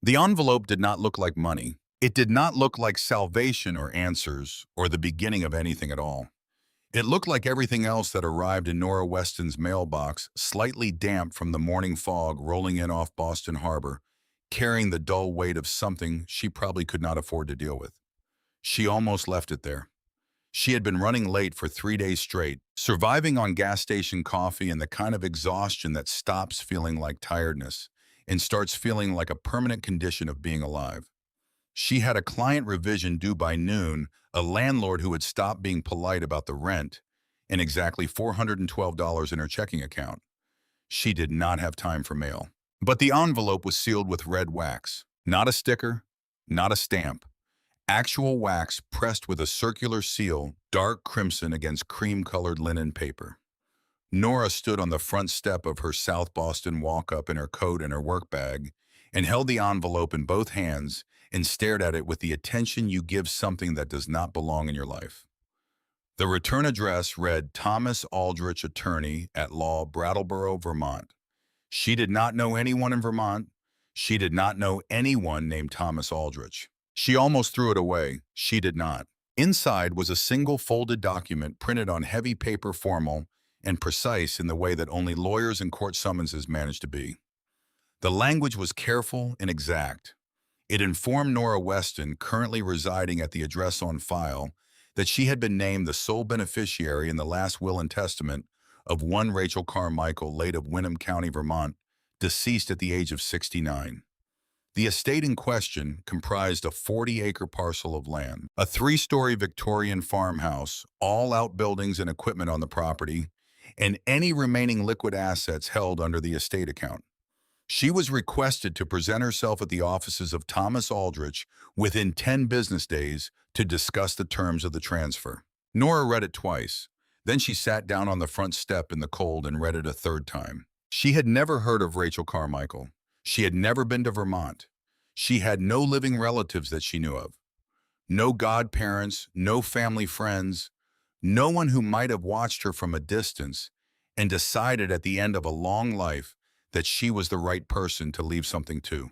The envelope did not look like money. It did not look like salvation or answers or the beginning of anything at all. It looked like everything else that arrived in Nora Weston's mailbox, slightly damp from the morning fog rolling in off Boston Harbor, carrying the dull weight of something she probably could not afford to deal with. She almost left it there. She had been running late for 3 days straight, surviving on gas station coffee and the kind of exhaustion that stops feeling like tiredness and starts feeling like a permanent condition of being alive. She had a client revision due by noon, a landlord who had stopped being polite about the rent, and exactly $412 in her checking account. She did not have time for mail. But the envelope was sealed with red wax. Not a sticker, not a stamp. Actual wax pressed with a circular seal, dark crimson against cream-colored linen paper. Nora stood on the front step of her South Boston walk-up in her coat and her work bag, and held the envelope in both hands and stared at it with the attention you give something that does not belong in your life. The return address read Thomas Aldrich, Attorney at Law, Brattleboro, Vermont. She did not know anyone in Vermont. She did not know anyone named Thomas Aldrich. She almost threw it away. She did not. Inside was a single folded document printed on heavy paper, formal and precise in the way that only lawyers and court summonses manage to be. The language was careful and exact. It informed Nora Weston, currently residing at the address on file, that she had been named the sole beneficiary in the last will and testament of one Rachel Carmichael, late of Wyndham County, Vermont, deceased at the age of 69. The estate in question comprised a 40-acre parcel of land, a 3-story Victorian farmhouse, all outbuildings and equipment on the property, and any remaining liquid assets held under the estate account. She was requested to present herself at the offices of Thomas Aldrich within 10 business days to discuss the terms of the transfer. Nora read it twice. Then she sat down on the front step in the cold and read it a third time. She had never heard of Rachel Carmichael. She had never been to Vermont. She had no living relatives that she knew of. No godparents, no family friends, no one who might have watched her from a distance and decided at the end of a long life that she was the right person to leave something to.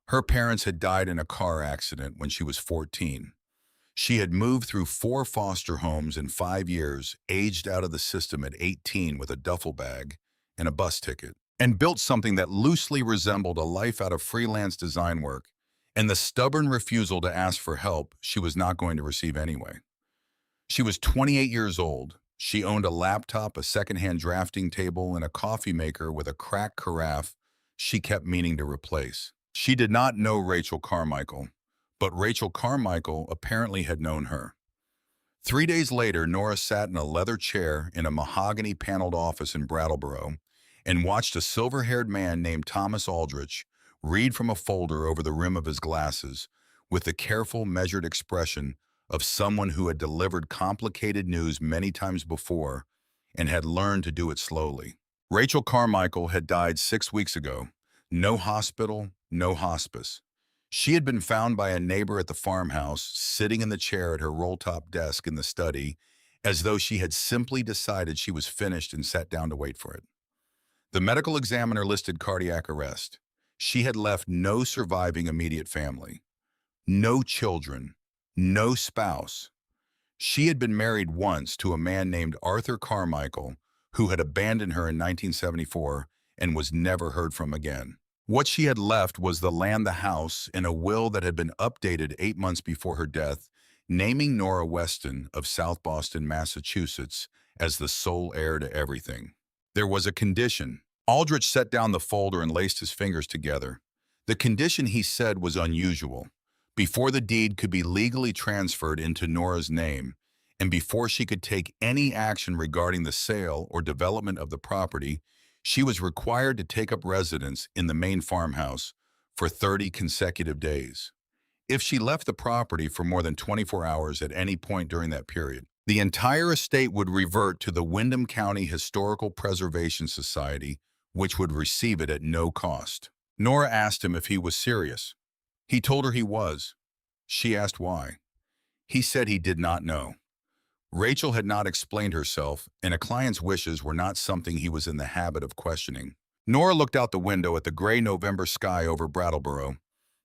Her parents had died in a car accident when she was 14. She had moved through 4 foster homes in 5 years, aged out of the system at 18 with a duffel bag and a bus ticket, and built something that loosely resembled a life out of freelance design work, and the stubborn refusal to ask for help she was not going to receive anyway. She was 28 years old. She owned a laptop, a secondhand drafting table, and a coffee maker with a cracked carafe she kept meaning to replace. She did not know Rachel Carmichael, but Rachel Carmichael apparently had known her. 3 days later, Nora sat in a leather chair in a mahogany-paneled office in Brattleboro and watched a silver-haired man named Thomas Aldrich read from a folder over the rim of his glasses with the careful, measured expression of someone who had delivered complicated news many times before and had learned to do it slowly. Rachel Carmichael had died 6 weeks ago. No hospital, no hospice. She had been found by a neighbor at the farmhouse, sitting in the chair at her roll-top desk in the study, as though she had simply decided she was finished and sat down to wait for it. The medical examiner listed cardiac arrest. She had left no surviving immediate family, no children, no spouse. She had been married once to a man named Arthur Carmichael, who had abandoned her in 1974 and was never heard from again. What she had left was the land, the house, and a will that had been updated 8 months before her death, naming Nora Weston of South Boston, Massachusetts, as the sole heir to everything. There was a condition. Aldrich set down the folder and laced his fingers together. The condition, he said, was unusual. Before the deed could be legally transferred into Nora's name, and before she could take any action regarding the sale or development of the property, she was required to take up residence in the main farmhouse for 30 consecutive days. If she left the property for more than 24 hours at any point during that period, the entire estate would revert to the Wyndham County Historical Preservation Society, which would receive it at no cost. Nora asked him if he was serious. He told her he was. She asked why. He said he did not know. Rachel had not explained herself, and a client's wishes were not something he was in the habit of questioning. Nora looked out the window at the gray November sky over Brattleboro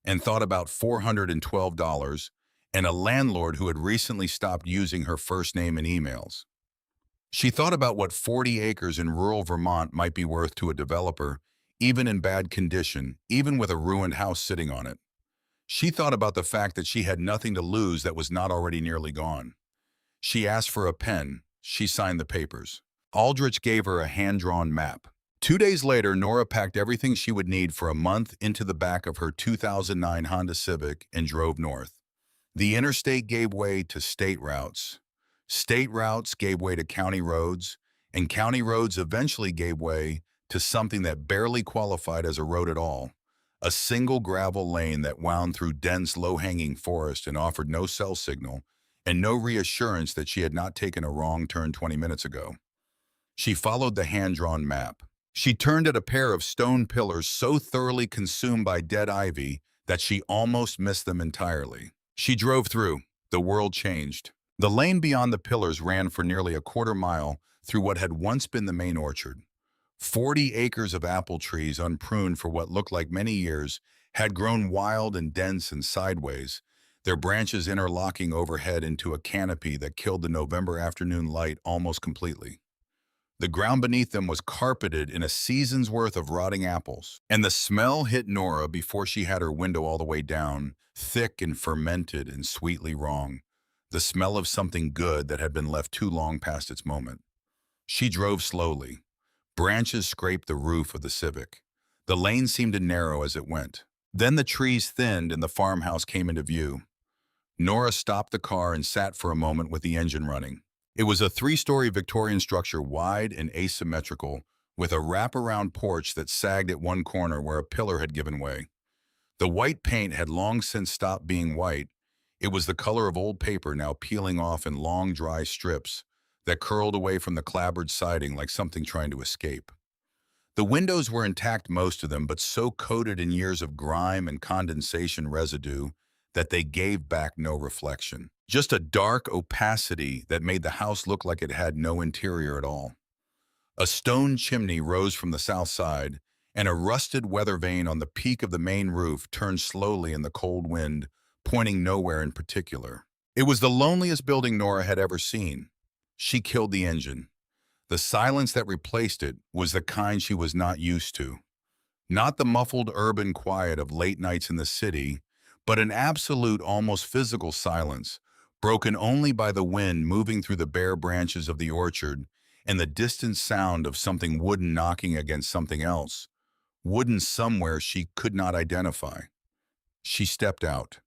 and thought about $412 and a landlord who had recently stopped using her first name in emails. She thought about what 40 acres in rural Vermont might be worth to a developer, even in bad condition, even with a ruined house sitting on it. She thought about the fact that she had nothing to lose that was not already nearly gone. She asked for a pen. She signed the papers. Aldrich gave her a hand-drawn map. 2 days later, Nora packed everything she would need for a month into the back of her 2009 Honda Civic and drove north. The interstate gave way to state routes. State routes gave way to county roads, and county roads eventually gave way to something that barely qualified as a road at all, a single gravel lane that wound through dense, low-hanging forest and offered no cell signal and no reassurance that she had not taken a wrong turn 20 minutes ago. She followed the hand-drawn map. She turned at a pair of stone pillars so thoroughly consumed by dead ivy that she almost missed them entirely. She drove through. The world changed. The lane beyond the pillars ran for nearly a quarter-mile through what had once been the main orchard. 40 acres of apple trees, unpruned for what looked like many years, had grown wild and dense and sideways, their branches interlocking overhead into a canopy that killed the November afternoon light almost completely. The ground beneath them was carpeted in a season's worth of rotting apples, and the smell hit Nora before she had her window all the way down, thick and fermented and sweetly wrong, the smell of something good that had been left too long past its moment. She drove slowly. Branches scraped the roof of the Civic. The lane seemed to narrow as it went. Then the trees thinned and the farmhouse came into view. Nora stopped the car and sat for a moment with the engine running. It was a 3-story Victorian structure, wide and asymmetrical, with a wraparound porch that sagged at one corner where a pillar had given way. The white paint had long since stopped being white. It was the color of old paper, now peeling off in long, dry strips that curled away from the clapboard siding like something trying to escape. The windows were intact, most of them, but so coated in years of grime and condensation residue that they gave back no reflection. Just a dark opacity that made the house look like it had no interior at all. A stone chimney rose from the south side, and a rusted weather vane on the peak of the main roof turned slowly in the cold wind, pointing nowhere in particular. It was the loneliest building Nora had ever seen. She killed the engine. The silence that replaced it was the kind she was not used to. Not the muffled urban quiet of late nights in the city, but an absolute, almost physical silence, broken only by the wind moving through the bare branches of the orchard and the distant sound of something wooden knocking against something else, wooden somewhere she could not identify. She stepped out.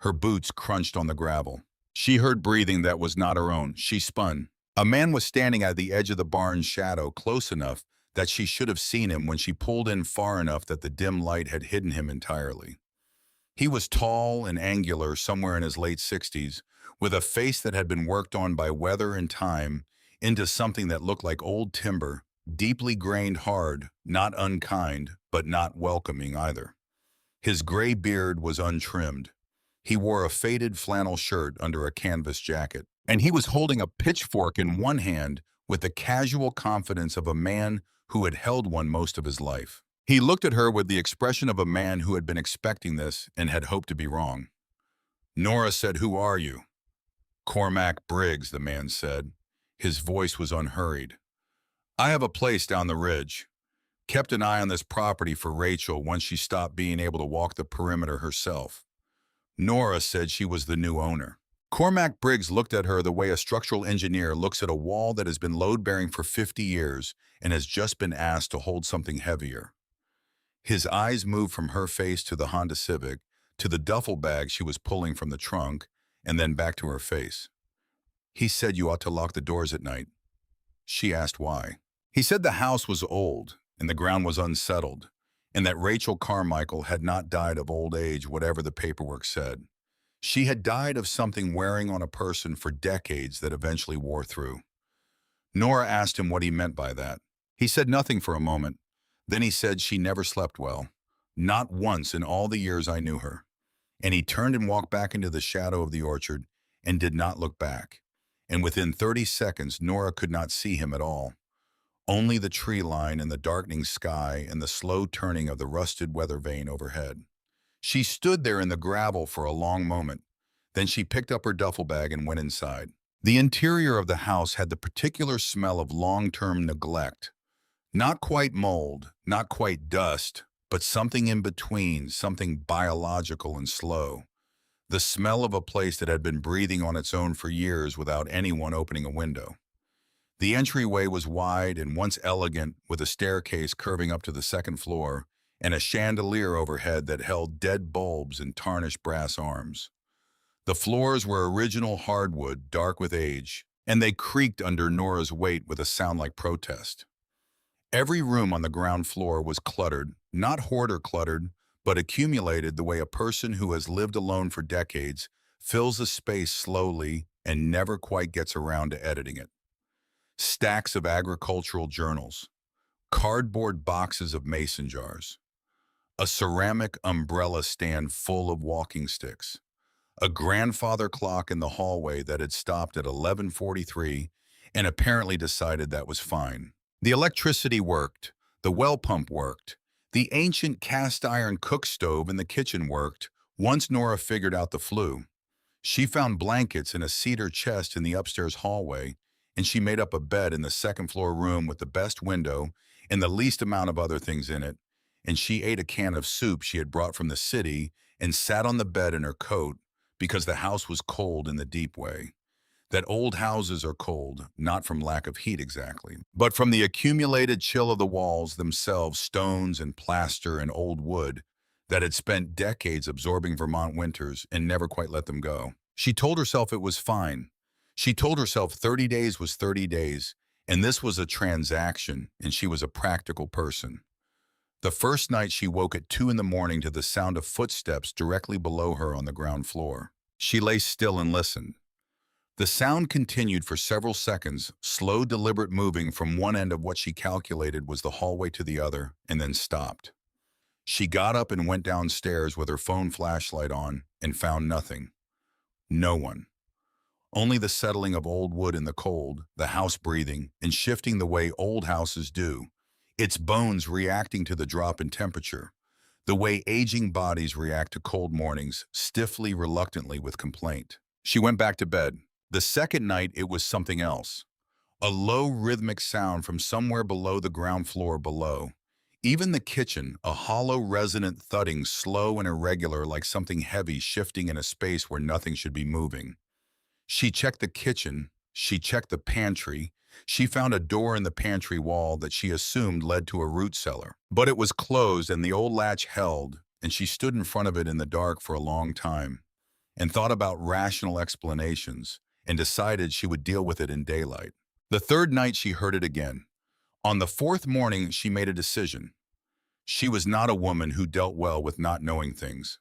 Her boots crunched on the gravel. She heard breathing that was not her own. She spun. A man was standing at the edge of the barn's shadow, close enough that she should have seen him when she pulled in far enough that the dim light had hidden him entirely. He was tall and angular, somewhere in his late 60s, with a face that had been worked on by weather and time into something that looked like old timber, deeply grained hard, not unkind, but not welcoming either. His gray beard was untrimmed. He wore a faded flannel shirt under a canvas jacket, and he was holding a pitchfork in one hand with the casual confidence of a man who had held one most of his life. He looked at her with the expression of a man who had been expecting this and had hoped to be wrong. Nora said, "Who are you?" "Cormac Briggs," the man said. His voice was unhurried. "I have a place down the ridge. Kept an eye on this property for Rachel once she stopped being able to walk the perimeter herself. Nora said she was the new owner." Cormac Briggs looked at her the way a structural engineer looks at a wall that has been load-bearing for 50 years and has just been asked to hold something heavier. His eyes moved from her face to the Honda Civic, to the duffel bag she was pulling from the trunk, and then back to her face. "He said you ought to lock the doors at night." She asked why. He said the house was old, and the ground was unsettled, and that Rachel Carmichael had not died of old age, whatever the paperwork said. She had died of something wearing on a person for decades that eventually wore through. Nora asked him what he meant by that. He said nothing for a moment. Then he said she never slept well. Not once in all the years I knew her. And he turned and walked back into the shadow of the orchard and did not look back. And within 30 seconds, Nora could not see him at all. only the tree line and the darkening sky and the slow turning of the rusted weather vane overhead. She stood there in the gravel for a long moment. Then she picked up her duffel bag and went inside. The interior of the house had the particular smell of long-term neglect. Not quite mold, not quite dust, but something in between, something biological and slow. The smell of a place that had been breathing on its own for years without anyone opening a window. The entryway was wide and once elegant, with a staircase curving up to the second floor and a chandelier overhead that held dead bulbs and tarnished brass arms. The floors were original hardwood, dark with age, and they creaked under Nora's weight with a sound like protest. Every room on the ground floor was cluttered, not hoarder cluttered, but accumulated the way a person who has lived alone for decades fills a space slowly and never quite gets around to editing it. Stacks of agricultural journals, cardboard boxes of mason jars, a ceramic umbrella stand full of walking sticks, a grandfather clock in the hallway that had stopped at 11:43 and apparently decided that was fine. The electricity worked, the well pump worked, the ancient cast iron cook stove in the kitchen worked once Nora figured out the flu. She found blankets in a cedar chest in the upstairs hallway, and she made up a bed in the second floor room with the best window and the least amount of other things in it, and she ate a can of soup she had brought from the city and sat on the bed in her coat because the house was cold in the deep way. That old houses are cold, not from lack of heat exactly, but from the accumulated chill of the walls themselves, stones and plaster and old wood that had spent decades absorbing Vermont winters and never quite let them go. She told herself it was fine. She told herself 30 days was 30 days, and this was a transaction, and she was a practical person. The first night she woke at 2 in the morning to the sound of footsteps directly below her on the ground floor. She lay still and listened. The sound continued for several seconds, slow, deliberate moving from one end of what she calculated was the hallway to the other, and then stopped. She got up and went downstairs with her phone flashlight on and found nothing. No one. Only the settling of old wood in the cold, the house breathing and shifting the way old houses do, its bones reacting to the drop in temperature, the way aging bodies react to cold mornings, stiffly, reluctantly, with complaint. She went back to bed. The second night, it was something else. A low, rhythmic sound from somewhere below the ground floor below. Even the kitchen, a hollow, resonant thudding, slow and irregular like something heavy shifting in a space where nothing should be moving. She checked the kitchen. She checked the pantry. She found a door in the pantry wall that she assumed led to a root cellar. But it was closed and the old latch held, and she stood in front of it in the dark for a long time and thought about rational explanations and decided she would deal with it in daylight. The third night she heard it again. On the fourth morning, she made a decision. She was not a woman who dealt well with not knowing things.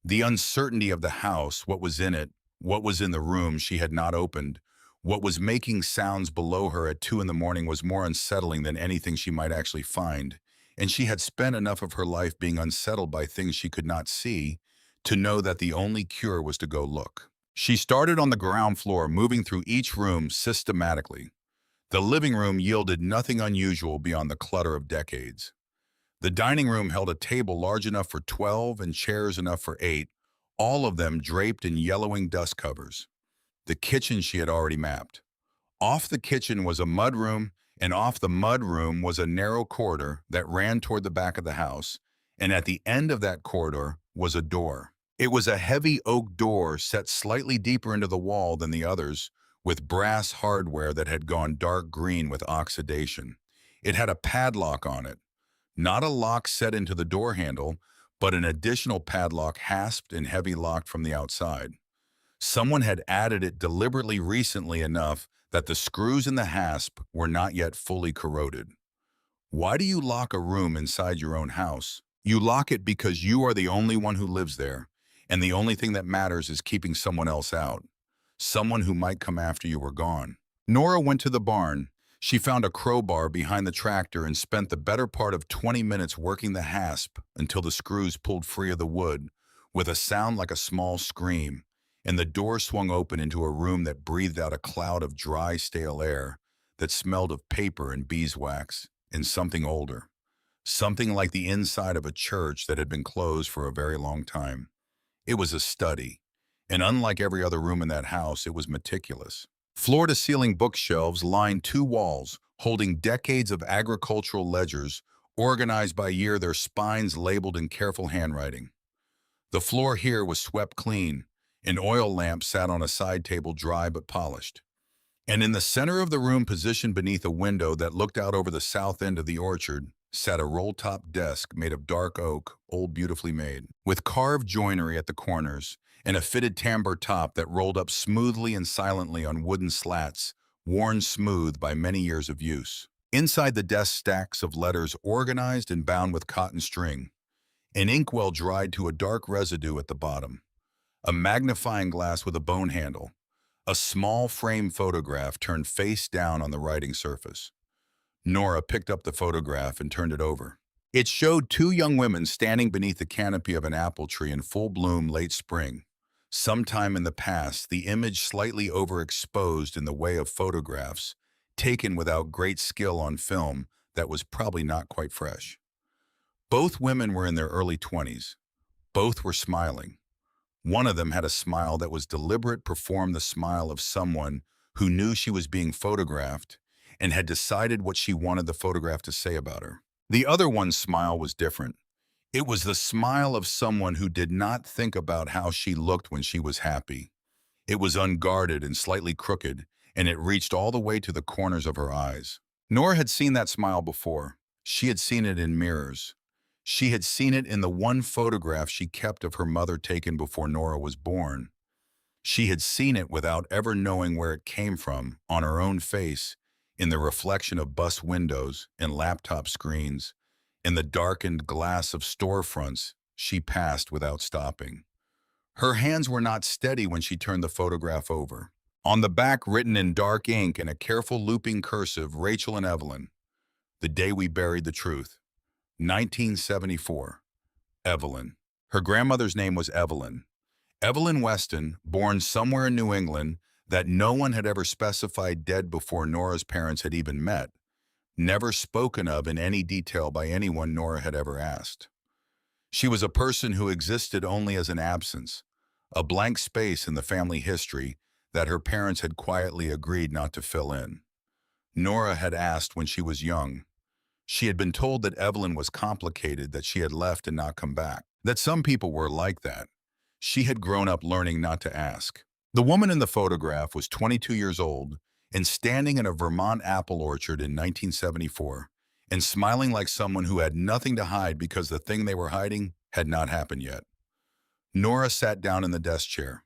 The uncertainty of the house, what was in it, what was in the room she had not opened, what was making sounds below her at 2 in the morning was more unsettling than anything she might actually find, and she had spent enough of her life being unsettled by things she could not see to know that the only cure was to go look. She started on the ground floor, moving through each room systematically. The living room yielded nothing unusual beyond the clutter of decades. The dining room held a table large enough for 12 and chairs enough for 8, all of them draped in yellowing dust covers. The kitchen she had already mapped. Off the kitchen was a mudroom, and off the mudroom was a narrow corridor that ran toward the back of the house, and at the end of that corridor was a door. It was a heavy oak door set slightly deeper into the wall than the others, with brass hardware that had gone dark green with oxidation. It had a padlock on it, not a lock set into the door handle, but an additional padlock hasped and heavy locked from the outside. Someone had added it deliberately recently enough that the screws in the hasp were not yet fully corroded. Why do you lock a room inside your own house? You lock it because you are the only one who lives there, and the only thing that matters is keeping someone else out. Someone who might come after you were gone. Nora went to the barn. She found a crowbar behind the tractor and spent the better part of 20 minutes working the hasp until the screws pulled free of the wood with a sound like a small scream, and the door swung open into a room that breathed out a cloud of dry, stale air that smelled of paper and beeswax, and something older. Something like the inside of a church that had been closed for a very long time. It was a study, and unlike every other room in that house, it was meticulous. Floor-to-ceiling bookshelves lined two walls, holding decades of agricultural ledgers, organized by year, their spines labeled in careful handwriting. The floor here was swept clean. An oil lamp sat on a side table, dry but polished. And in the center of the room, positioned beneath a window that looked out over the south end of the orchard, sat a roll-top desk made of dark oak, old beautifully made, with carved joinery at the corners and a fitted tambour top that rolled up smoothly and silently on wooden slats, worn smooth by many years of use. Inside the desk, stacks of letters organized and bound with cotton string, an inkwell dried to a dark residue at the bottom, a magnifying glass with a bone handle, a small frame photograph turned face down on the writing surface. Nora picked up the photograph and turned it over. It showed two young women standing beneath the canopy of an apple tree in full bloom late spring. Sometime in the past, the image slightly overexposed in the way of photographs, taken without great skill on film that was probably not quite fresh. Both women were in their early 20s. Both were smiling. One of them had a smile that was deliberate, performed the smile of someone who knew she was being photographed and had decided what she wanted the photograph to say about her. The other one's smile was different. It was the smile of someone who did not think about how she looked when she was happy. It was unguarded and slightly crooked, and it reached all the way to the corners of her eyes. Nora had seen that smile before. She had seen it in mirrors. She had seen it in the one photograph she kept of her mother taken before Nora was born. She had seen it without ever knowing where it came from, on her own face, in the reflection of bus windows and laptop screens, in the darkened glass of storefronts she passed without stopping. Her hands were not steady when she turned the photograph over. On the back, written in dark ink and a careful looping cursive, Rachel and Evelyn, the day we buried the truth. 1974. Evelyn. Her grandmother's name was Evelyn. Evelyn Weston, born somewhere in New England that no one had ever specified dead before Nora's parents had even met, never spoken of in any detail by anyone Nora had ever asked. She was a person who existed only as an absence, a blank space in the family history that her parents had quietly agreed not to fill in. Nora had asked when she was young. She had been told that Evelyn was complicated, that she had left and not come back, that some people were like that. She had grown up learning not to ask. The woman in the photograph was 22 years old and standing in a Vermont apple orchard in 1974 and smiling like someone who had nothing to hide because the thing they were hiding had not happened yet. Nora sat down in the desk chair.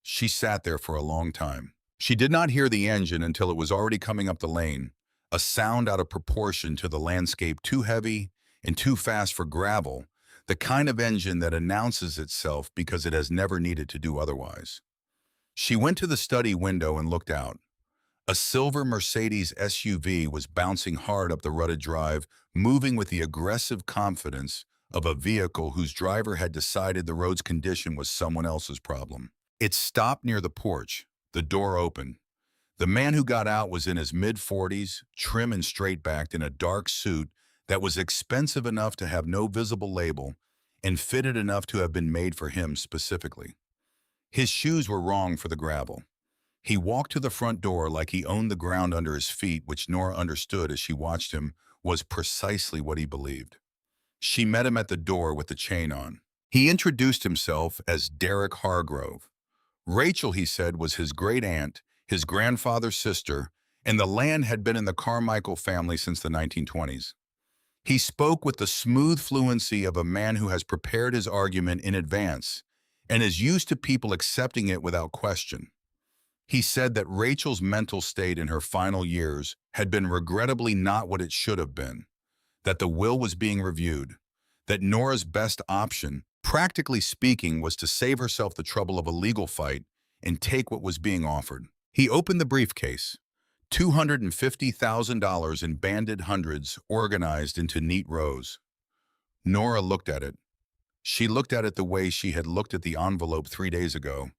She sat there for a long time. She did not hear the engine until it was already coming up the lane, a sound out of proportion to the landscape, too heavy and too fast for gravel, the kind of engine that announces itself because it has never needed to do otherwise. She went to the study window and looked out. A silver Mercedes SUV was bouncing hard up the rutted drive, moving with the aggressive confidence of a vehicle whose driver had decided the road's condition was someone else's problem. It stopped near the porch. The door opened. The man who got out was in his mid-40s, trim and straight-backed in a dark suit that was expensive enough to have no visible label and fitted enough to have been made for him specifically. His shoes were wrong for the gravel. He walked to the front door like he owned the ground under his feet, which Nora understood as she watched him was precisely what he believed. She met him at the door with the chain on. He introduced himself as Derek Hargrove. Rachel, he said, was his great-aunt, his grandfather's sister, and the land had been in the Carmichael family since the 1920s. He spoke with the smooth fluency of a man who has prepared his argument in advance and is used to people accepting it without question. He said that Rachel's mental state in her final years had been regrettably not what it should have been, that the will was being reviewed, that Nora's best option, practically speaking, was to save herself the trouble of a legal fight and take what was being offered. He opened the briefcase. $250,000 in banded hundreds organized into neat rows. Nora looked at it. She looked at it the way she had looked at the envelope 3 days ago,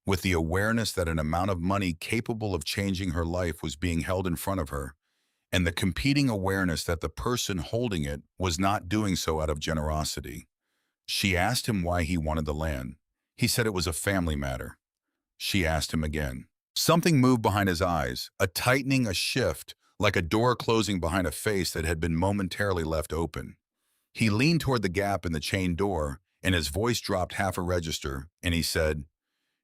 with the awareness that an amount of money capable of changing her life was being held in front of her, and the competing awareness that the person holding it was not doing so out of generosity. She asked him why he wanted the land. He said it was a family matter. She asked him again. Something moved behind his eyes, a tightening, a shift, like a door closing behind a face that had been momentarily left open. He leaned toward the gap in the chain door, and his voice dropped half a register, and he said,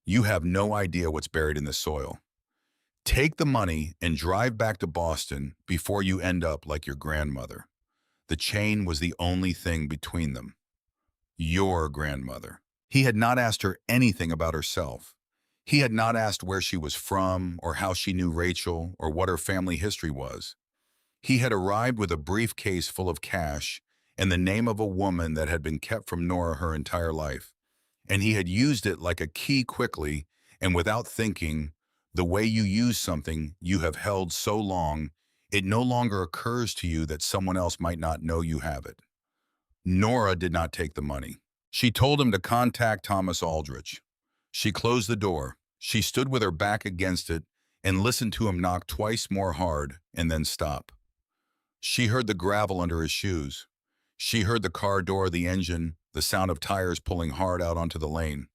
"You have no idea what's buried in this soil. Take the money and drive back to Boston before you end up like your grandmother." The chain was the only thing between them. Your grandmother. He had not asked her anything about herself. He had not asked where she was from, or how she knew Rachel, or what her family history was. He had arrived with a briefcase full of cash and the name of a woman that had been kept from Nora her entire life. And he had used it like a key quickly and without thinking. The way you use something you have held so long, it no longer occurs to you that someone else might not know you have it. Nora did not take the money. She told him to contact Thomas Aldrich. She closed the door. She stood with her back against it and listened to him knock twice more hard and then stop. She heard the gravel under his shoes. She heard the car door, the engine, the sound of tires pulling hard out onto the lane.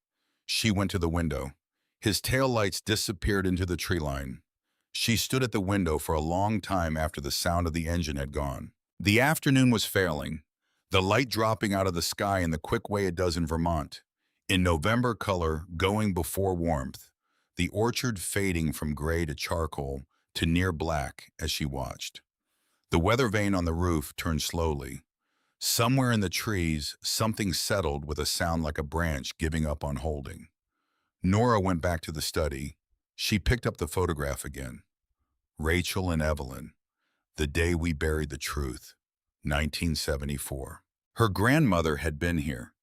She went to the window. His taillights disappeared into the tree line. She stood at the window for a long time after the sound of the engine had gone. The afternoon was failing, the light dropping out of the sky in the quick way it does in Vermont, in November color going before warmth, the orchard fading from gray to charcoal to near black as she watched. The weather vane on the roof turned slowly. Somewhere in the trees, something settled with a sound like a branch giving up on holding. Nora went back to the study. She picked up the photograph again. Rachel and Evelyn, the day we buried the truth, 1974. Her grandmother had been here,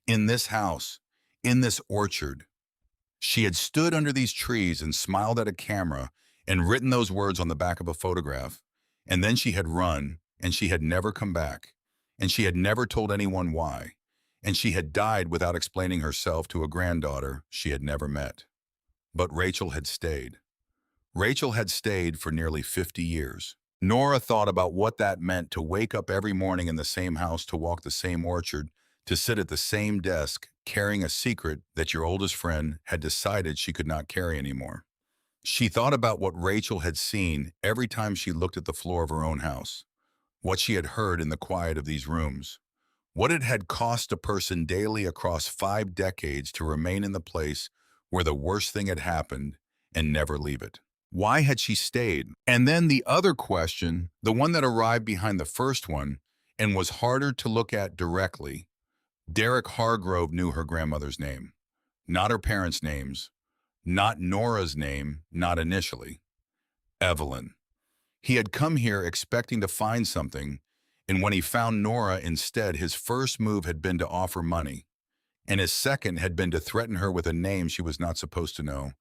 in this house, in this orchard. She had stood under these trees and smiled at a camera and written those words on the back of a photograph. And then she had run, and she had never come back, and she had never told anyone why, and she had died without explaining herself to a granddaughter she had never met. But Rachel had stayed. Rachel had stayed for nearly 50 years. Nora thought about what that meant to wake up every morning in the same house, to walk the same orchard, to sit at the same desk, carrying a secret that your oldest friend had decided she could not carry anymore. She thought about what Rachel had seen every time she looked at the floor of her own house, what she had heard in the quiet of these rooms, what it had cost a person daily across 5 decades to remain in the place where the worst thing had happened and never leave it. Why had she stayed? And then the other question, the one that arrived behind the first one and was harder to look at directly. Derek Hargrove knew her grandmother's name, not her parents' names, not Nora's name, not initially. Evelyn. He had come here expecting to find something, and when he found Nora instead, his first move had been to offer money, and his second had been to threaten her with a name she was not supposed to know,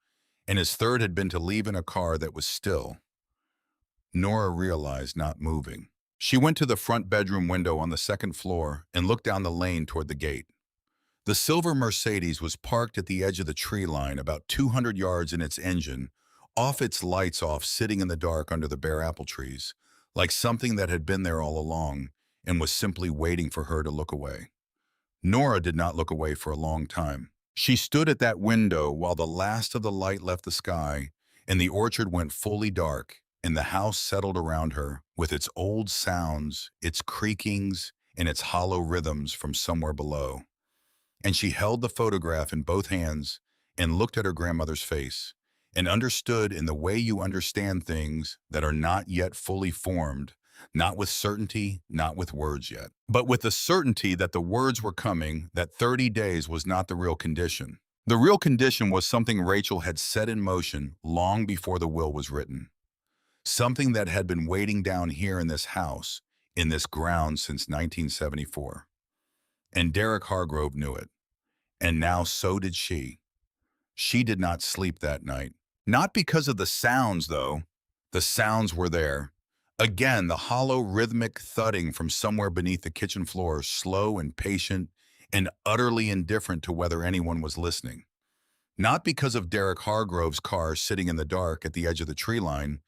and his third had been to leave in a car that was still. Nora realized, not moving. She went to the front bedroom window on the second floor and looked down the lane toward the gate. The silver Mercedes was parked at the edge of the tree line, about 200 yards in its engine, off its lights off, sitting in the dark under the bare apple trees, like something that had been there all along and was simply waiting for her to look away. Nora did not look away for a long time. She stood at that window while the last of the light left the sky and the orchard went fully dark, and the house settled around her with its old sounds, its creakings, and its hollow rhythms from somewhere below. And she held the photograph in both hands and looked at her grandmother's face and understood, in the way you understand things that are not yet fully formed, not with certainty, not with words yet, but with the certainty that the words were coming, that 30 days was not the real condition. The real condition was something Rachel had set in motion long before the will was written, something that had been waiting down here in this house, in this ground since 1974. And Derek Hargrove knew it. And now so did she. She did not sleep that night. Not because of the sounds, though. The sounds were there. Again, the hollow, rhythmic thudding from somewhere beneath the kitchen floor, slow and patient and utterly indifferent to whether anyone was listening. Not because of Derek Hargrove's car sitting in the dark at the edge of the tree line,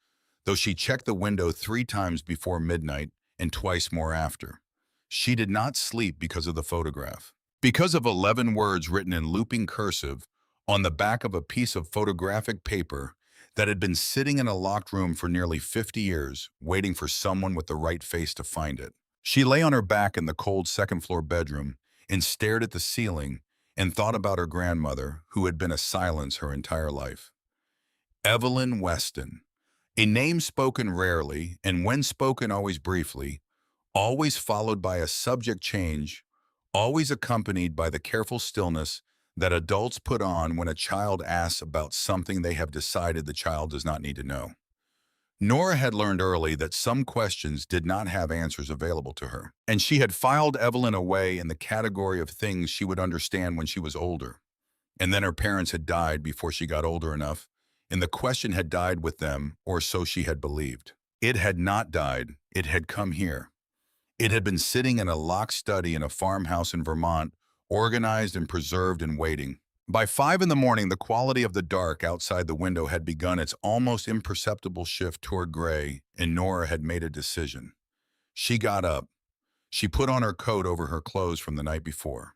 though she checked the window 3 times before midnight and twice more after. She did not sleep because of the photograph. Because of 11 words written in looping cursive on the back of a piece of photographic paper that had been sitting in a locked room for nearly 50 years, waiting for someone with the right face to find it. She lay on her back in the cold second-floor bedroom and stared at the ceiling and thought about her grandmother, who had been a silence her entire life. Evelyn Weston, a name spoken rarely, and when spoken always briefly, always followed by a subject change, always accompanied by the careful stillness that adults put on when a child asks about something they have decided the child does not need to know. Nora had learned early that some questions did not have answers available to her, and she had filed Evelyn away in the category of things she would understand when she was older. And then her parents had died before she got older enough, and the question had died with them, or so she had believed. It had not died. It had come here. It had been sitting in a locked study in a farmhouse in Vermont, organized and preserved and waiting. By 5 in the morning, the quality of the dark outside the window had begun its almost imperceptible shift toward gray, and Nora had made a decision. She got up. She put on her coat over her clothes from the night before.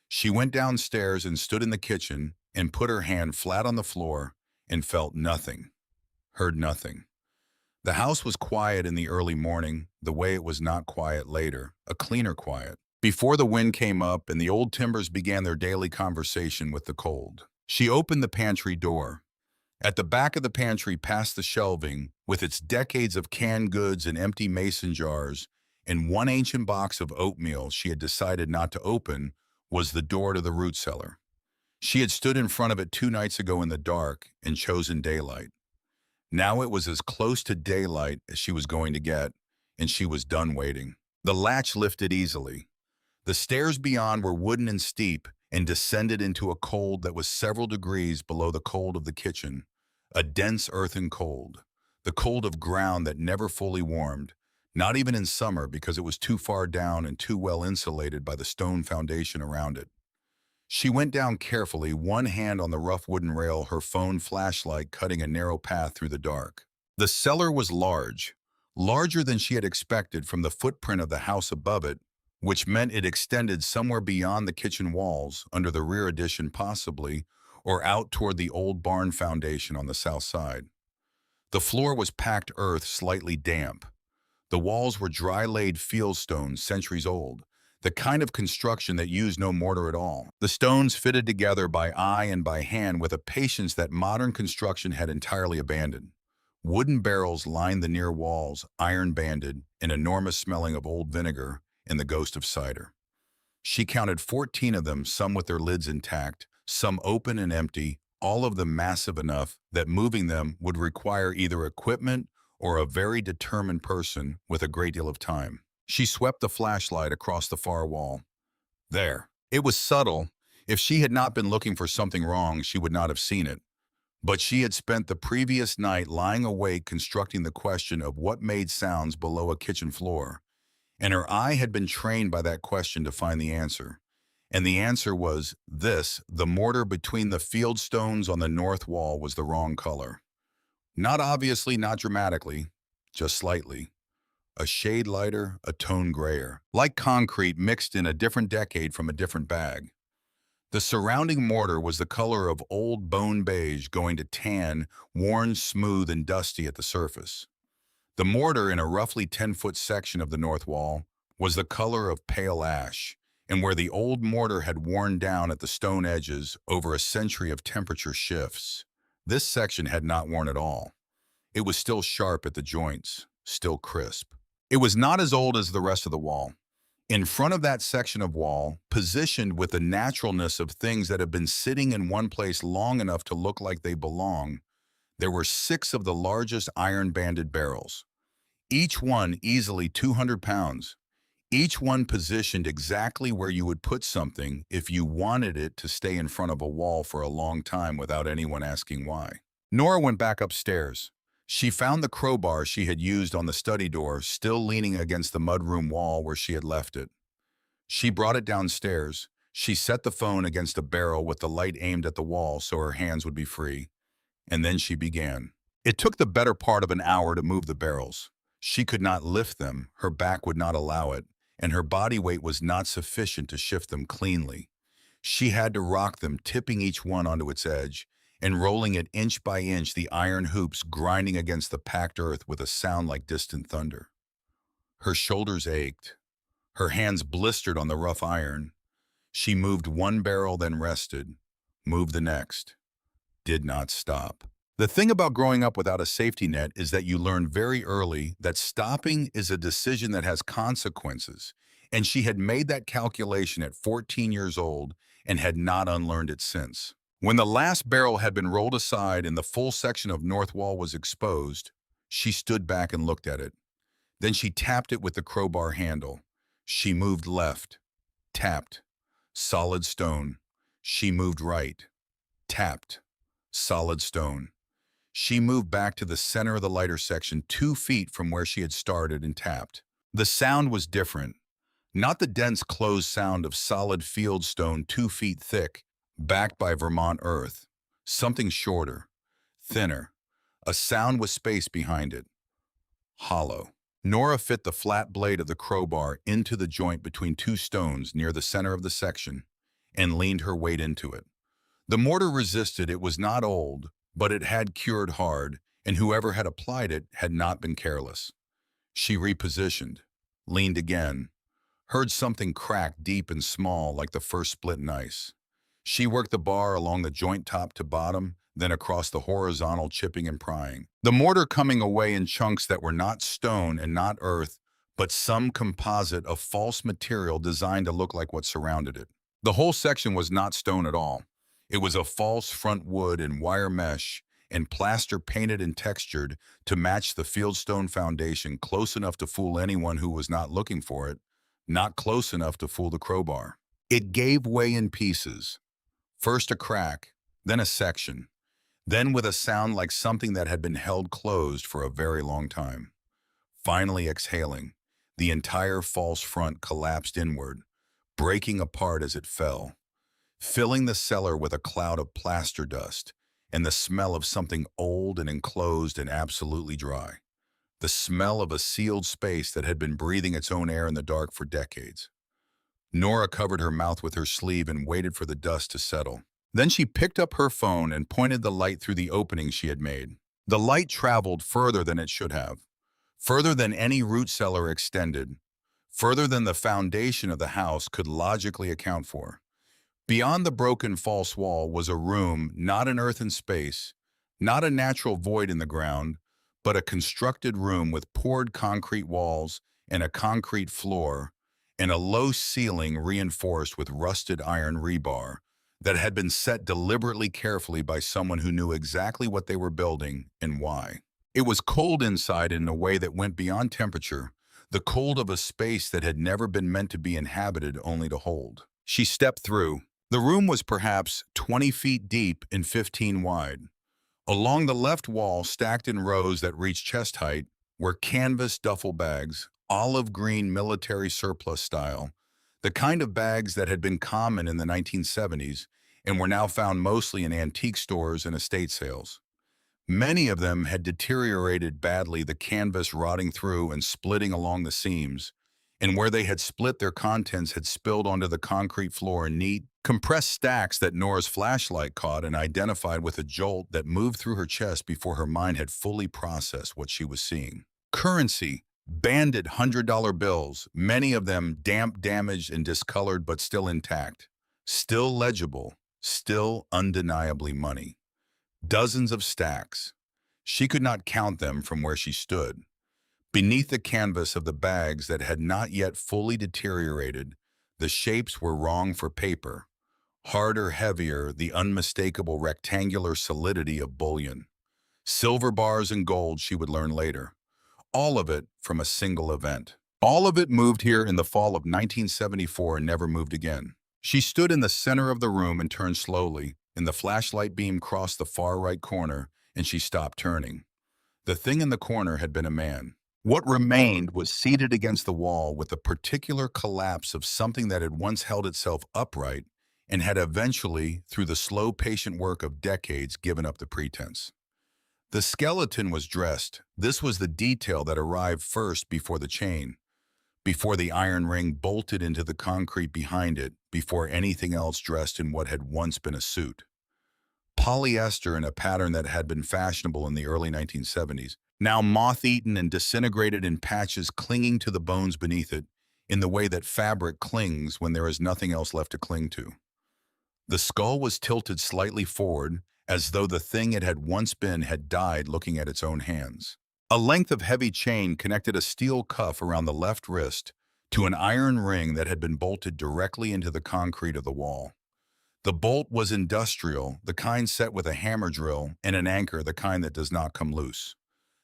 She went downstairs and stood in the kitchen and put her hand flat on the floor and felt nothing, heard nothing. The house was quiet in the early morning, the way it was not quiet later, a cleaner quiet. Before the wind came up and the old timbers began their daily conversation with the cold. She opened the pantry door. At the back of the pantry, past the shelving, with its decades of canned goods and empty mason jars, and one ancient box of oatmeal she had decided not to open, was the door to the root cellar. She had stood in front of it 2 nights ago in the dark and chosen daylight. Now it was as close to daylight as she was going to get, and she was done waiting. The latch lifted easily. The stairs beyond were wooden and steep and descended into a cold that was several degrees below the cold of the kitchen, a dense earthen cold, the cold of ground that never fully warmed, not even in summer because it was too far down and too well insulated by the stone foundation around it. She went down carefully, one hand on the rough wooden rail, her phone flashlight cutting a narrow path through the dark. The cellar was large, larger than she had expected from the footprint of the house above it, which meant it extended somewhere beyond the kitchen walls, under the rear addition possibly, or out toward the old barn foundation on the south side. The floor was packed earth, slightly damp. The walls were dry-laid fieldstones, centuries old, the kind of construction that used no mortar at all. The stones fitted together by eye and by hand with a patience that modern construction had entirely abandoned. Wooden barrels lined the near walls, iron-banded, an enormous smelling of old vinegar and the ghost of cider. She counted 14 of them, some with their lids intact, some open and empty, all of them massive enough that moving them would require either equipment or a very determined person with a great deal of time. She swept the flashlight across the far wall. There. It was subtle. If she had not been looking for something wrong, she would not have seen it. But she had spent the previous night lying awake constructing the question of what made sounds below a kitchen floor, and her eye had been trained by that question to find the answer. And the answer was this: the mortar between the field stones on the north wall was the wrong color. Not obviously, not dramatically, just slightly. A shade lighter, a tone grayer, like concrete mixed in a different decade from a different bag. The surrounding mortar was the color of old bone beige going to tan, worn smooth and dusty at the surface. The mortar in a roughly 10-foot section of the north wall was the color of pale ash, and where the old mortar had worn down at the stone edges over a century of temperature shifts, this section had not worn at all. It was still sharp at the joints, still crisp. It was not as old as the rest of the wall. In front of that section of wall, positioned with the naturalness of things that have been sitting in one place long enough to look like they belong, there were 6 of the largest iron-banded barrels, each one easily 200 pounds, each one positioned exactly where you would put something if you wanted it to stay in front of a wall for a long time without anyone asking why. Nora went back upstairs. She found the crowbar she had used on the study door still leaning against the mudroom wall where she had left it. She brought it downstairs, She set the phone against a barrel with the light aimed at the wall so her hands would be free, and then she began. It took the better part of an hour to move the barrels. She could not lift them, her back would not allow it, and her body weight was not sufficient to shift them cleanly. She had to rock them, tipping each one onto its edge, and rolling it inch by inch, the iron hoops grinding against the packed earth with a sound like distant thunder. Her shoulders ached. Her hands blistered on the rough iron. She moved one barrel, then rested, moved the next, did not stop. The thing about growing up without a safety net is that you learn very early that stopping is a decision that has consequences, and she had made that calculation at 14 years old and had not unlearned it since. When the last barrel had been rolled aside and the full section of north wall was exposed, she stood back and looked at it. Then she tapped it with the crowbar handle. She moved left, tapped, solid stone. She moved right, tapped, solid stone. She moved back to the center of the lighter section 2 feet from where she had started and tapped. The sound was different, not the dense closed sound of solid field stone 2 feet thick, backed by Vermont earth. Something shorter, thinner, a sound with space behind it, hollow. Nora fit the flat blade of the crowbar into the joint between two stones near the center of the section and leaned her weight into it. The mortar resisted. It was not old, but it had cured hard, and whoever had applied it had not been careless. She repositioned, leaned again, heard something crack deep and small like the first split in ice. She worked the bar along the joint top to bottom, then across the horizontal, chipping and prying. The mortar coming away in chunks that were not stone and not earth, but some composite of false material designed to look like what surrounded it. The whole section was not stone at all. It was a false front wood and wire mesh and plaster painted and textured to match the fieldstone foundation, close enough to fool anyone who was not looking for it, not close enough to fool the crowbar. It gave way in pieces. First a crack, then a section, then with a sound like something that had been held closed for a very long time. Finally exhaling, the entire false front collapsed inward, breaking apart as it fell, filling the cellar with a cloud of plaster dust and the smell of something old and enclosed and absolutely dry. The smell of a sealed space that had been breathing its own air in the dark for decades. Nora covered her mouth with her sleeve and waited for the dust to settle. Then she picked up her phone and pointed the light through the opening she had made. The light traveled further than it should have, further than any root cellar extended, further than the foundation of the house could logically account for. Beyond the broken false wall was a room, not an earthen space, not a natural void in the ground, but a constructed room with poured concrete walls and a concrete floor and a low ceiling reinforced with rusted iron rebar that had been set deliberately carefully by someone who knew exactly what they were building and why. It was cold inside in a way that went beyond temperature, the cold of a space that had never been meant to be inhabited, only to hold. She stepped through. The room was perhaps 20 feet deep and 15 wide. Along the left wall, stacked in rows that reached chest height, were canvas duffel bags, olive green military surplus style, the kind of bags that had been common in the 1970s and were now found mostly in antique stores and estate sales. Many of them had deteriorated badly, the canvas rotting through and splitting along the seams, and where they had split, their contents had spilled onto the concrete floor in neat, compressed stacks that Nora's flashlight caught and identified with a jolt that moved through her chest before her mind had fully processed what she was seeing. Currency, banded $100 bills, many of them damp, damaged, and discolored but still intact, still legible, still undeniably money. Dozens of stacks. She could not count them from where she stood. Beneath the canvas of the bags that had not yet fully deteriorated, the shapes were wrong for paper. Harder, heavier, the unmistakable rectangular solidity of bullion. Silver bars and gold, she would learn later. All of it from a single event. All of it moved here in the fall of 1974 and never moved again. She stood in the center of the room and turned slowly, and the flashlight beam crossed the far right corner, and she stopped turning. The thing in the corner had been a man. What remained was seated against the wall with a particular collapse of something that had once held itself upright and had eventually, through the slow, patient work of decades, given up the pretense. The skeleton was dressed. This was the detail that arrived first before the chain, before the iron ring bolted into the concrete behind it, before anything else dressed in what had once been a suit. Polyester in a pattern that had been fashionable in the early 1970s, now moth-eaten and disintegrated in patches clinging to the bones beneath it, in the way that fabric clings when there is nothing else left to cling to. The skull was tilted slightly forward, as though the thing it had once been had died looking at its own hands. A length of heavy chain connected a steel cuff around the left wrist to an iron ring that had been bolted directly into the concrete of the wall. The bolt was industrial, the kind set with a hammer drill, and an anchor, the kind that does not come loose.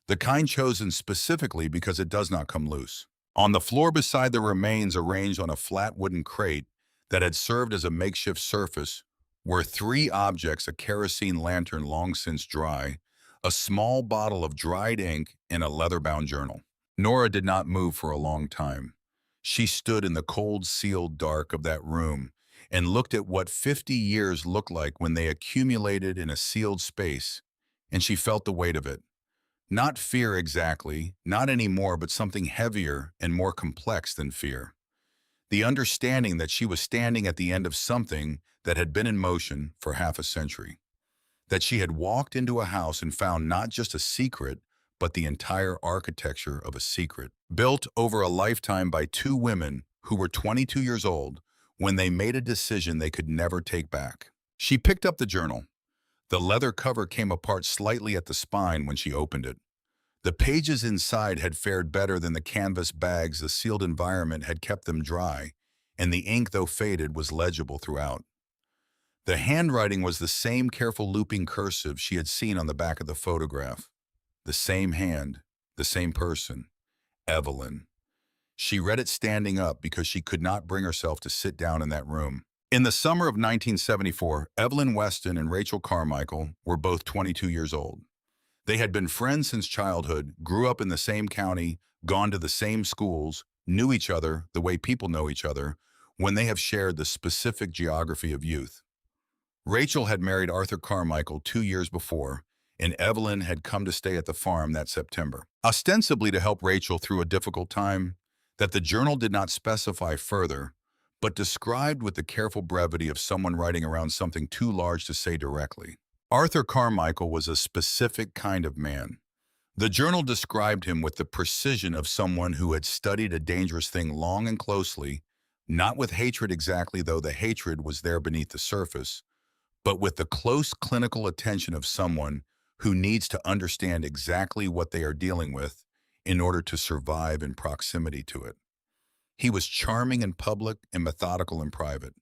The kind chosen specifically because it does not come loose. On the floor beside the remains arranged on a flat wooden crate that had served as a makeshift surface were three objects: a kerosene lantern long since dry, a small bottle of dried ink, and a leather-bound journal. Nora did not move for a long time. She stood in the cold, sealed dark of that room and looked at what 50 years looked like when they accumulated in a sealed space, and she felt the weight of it. Not fear exactly, not anymore, but something heavier and more complex than fear. The understanding that she was standing at the end of something that had been in motion for half a century. That she had walked into a house and found not just a secret, but the entire architecture of a secret, built over a lifetime by two women who were 22 years old when they made a decision they could never take back. She picked up the journal. The leather cover came apart slightly at the spine when she opened it. The pages inside had fared better than the canvas bags. The sealed environment had kept them dry, and the ink, though faded, was legible throughout. The handwriting was the same careful looping cursive she had seen on the back of the photograph. The same hand, the same person, Evelyn. She read it standing up because she could not bring herself to sit down in that room. In the summer of 1974, Evelyn Weston and Rachel Carmichael were both 22 years old. They had been friends since childhood, grew up in the same county, gone to the same schools, knew each other the way people know each other when they have shared the specific geography of youth. Rachel had married Arthur Carmichael 2 years before, and Evelyn had come to stay at the farm that September, ostensibly to help Rachel through a difficult time that the journal did not specify further, but described with the careful brevity of someone writing around something too large to say directly. Arthur Carmichael was a specific kind of man. The journal described him with the precision of someone who had studied a dangerous thing long and closely, not with hatred exactly, though the hatred was there beneath the surface, but with the close clinical attention of someone who needs to understand exactly what they are dealing with in order to survive in proximity to it. He was charming in public and methodical in private.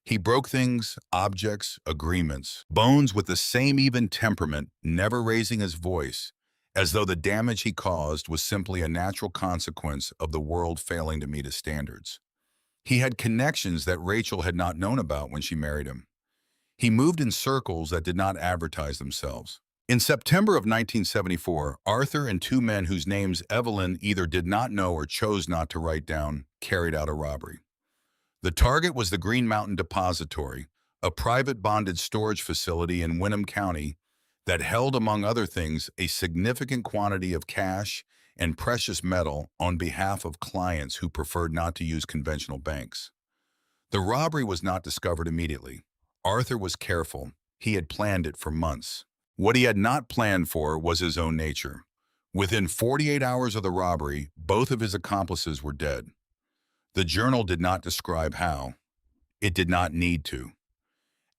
He broke things, objects, agreements, bones with the same even temperament, never raising his voice, as though the damage he caused was simply a natural consequence of the world failing to meet his standards. He had connections that Rachel had not known about when she married him. He moved in circles that did not advertise themselves. In September of 1974, Arthur and two men whose names Evelyn either did not know or chose not to write down carried out a robbery. The target was the Green Mountain Depository, a private bonded storage facility in Winham County that held, among other things, a significant quantity of cash and precious metal on behalf of clients who preferred not to use conventional banks. The robbery was not discovered immediately. Arthur was careful. He had planned it for months. What he had not planned for was his own nature. Within 48 hours of the robbery, both of his accomplices were dead. The journal did not describe how. It did not need to.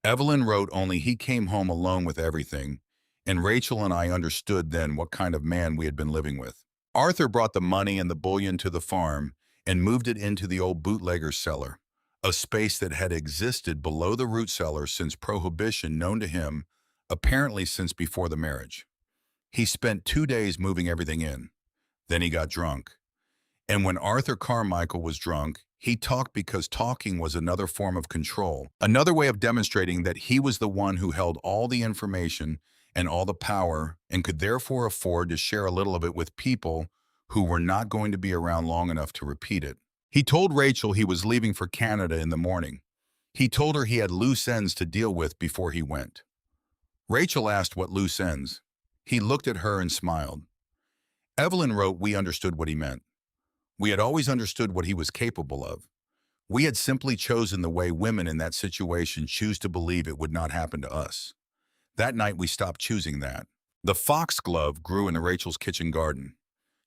Evelyn wrote only he came home alone with everything, and Rachel and I understood then what kind of man we had been living with. Arthur brought the money and the bullion to the farm and moved it into the old bootlegger's cellar, a space that had existed below the root cellar since Prohibition, known to him, apparently since before the marriage. He spent 2 days moving everything in. Then he got drunk. And when Arthur Carmichael was drunk, he talked because talking was another form of control, another way of demonstrating that he was the one who held all the information and all the power and could therefore afford to share a little of it with people who were not going to be around long enough to repeat it. He told Rachel he was leaving for Canada in the morning. He told her he had loose ends to deal with before he went. Rachel asked what loose ends. He looked at her and smiled. Evelyn wrote, "We understood what he meant. We had always understood what he was capable of. We had simply chosen the way women in that situation choose to believe it would not happen to us. That night we stopped choosing that." The foxglove grew in Rachel's kitchen garden.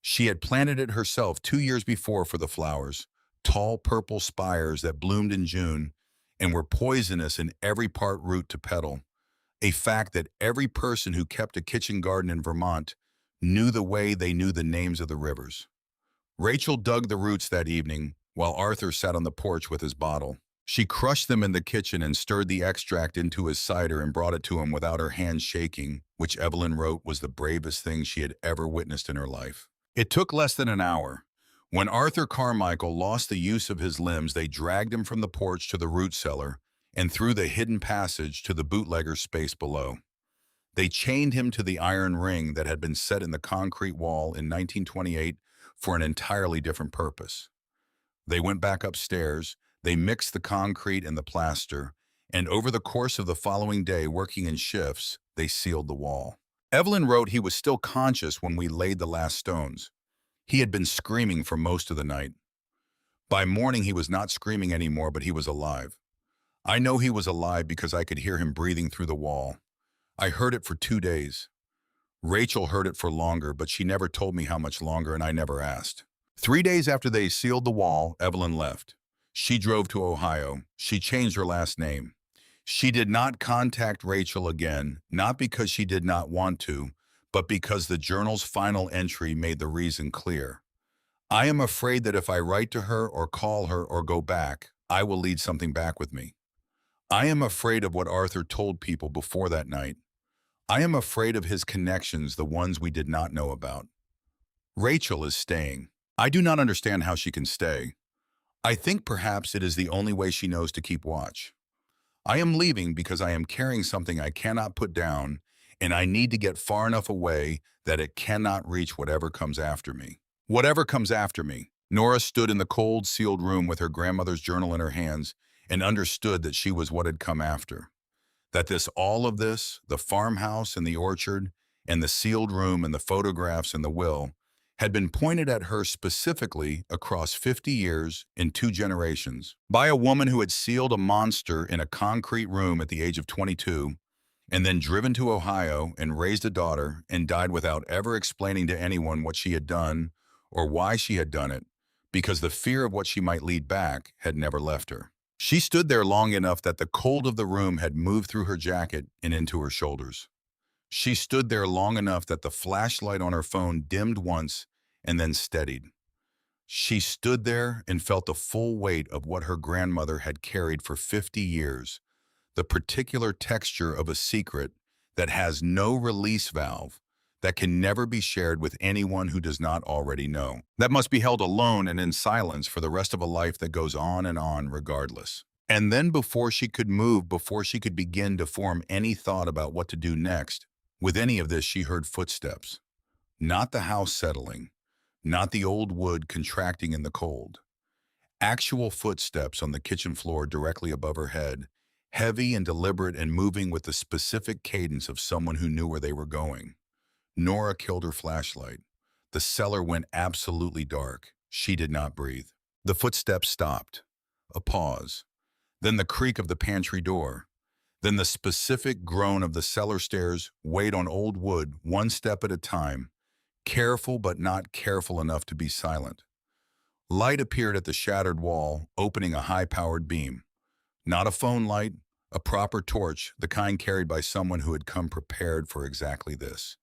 She had planted it herself 2 years before for the flowers, tall purple spires that bloomed in June and were poisonous in every part root to petal, a fact that every person who kept a kitchen garden in Vermont knew the way they knew the names of the rivers. Rachel dug the roots that evening while Arthur sat on the porch with his bottle. She crushed them in the kitchen and stirred the extract into his cider and brought it to him without her hands shaking, which Evelyn wrote was the bravest thing she had ever witnessed in her life. It took less than an hour. When Arthur Carmichael lost the use of his limbs, they dragged him from the porch to the root cellar and through the hidden passage to the bootlegger's space below. They chained him to the iron ring that had been set in the concrete wall in 1928 for an entirely different purpose. They went back upstairs, they mixed the concrete and the plaster, and over the course of the following day, working in shifts, they sealed the wall. Evelyn wrote he was still conscious when we laid the last stones. He had been screaming for most of the night. By morning, he was not screaming anymore, but he was alive. I know he was alive because I could hear him breathing through the wall. I heard it for 2 days. Rachel heard it for longer, but she never told me how much longer, and I never asked. 3 days after they sealed the wall, Evelyn left. She drove to Ohio. She changed her last name. She did not contact Rachel again, not because she did not want to, but because the journal's final entry made the reason clear. "I am afraid that if I write to her or call her or go back, I will lead something back with me. I am afraid of what Arthur told people before that night. I am afraid of his connections, the ones we did not know about. Rachel is staying. I do not understand how she can stay. I think perhaps it is the only way she knows to keep watch. I am leaving because I am carrying something I cannot put down, and I need to get far enough away that it cannot reach whatever comes after me." Whatever comes after me. Nora stood in the cold, sealed room with her grandmother's journal in her hands and understood that she was what had come after. That all of this, the farmhouse and the orchard, and the sealed room and the photographs and the will, had been pointed at her specifically across 50 years in 2 generations by a woman who had sealed a monster in a concrete room at the age of 22, and then driven to Ohio and raised a daughter and died without ever explaining to anyone what she had done or why she had done it, because the fear of what she might lead back had never left her. She stood there long enough that the cold of the room had moved through her jacket and into her shoulders. She stood there long enough that the flashlight on her phone dimmed once and then steadied. She stood there and felt the full weight of what her grandmother had carried for 50 years, the particular texture of a secret that has no release valve, that can never be shared with anyone who does not already know, that must be held alone and in silence for the rest of a life that goes on and on regardless. And then before she could move, before she could begin to form any thought about what to do next, with any of this, she heard footsteps. Not the house settling, not the old wood contracting in the cold. Actual footsteps on the kitchen floor directly above her head, heavy and deliberate and moving with the specific cadence of someone who knew where they were going. Nora killed her flashlight. The cellar went absolutely dark. She did not breathe. The footsteps stopped. A pause. Then the creak of the pantry door. Then the specific groan of the cellar stairs weighed on old wood, one step at a time, careful but not careful enough to be silent. Light appeared at the shattered wall, opening a high-powered beam. Not a phone light, a proper torch, the kind carried by someone who had come prepared for exactly this.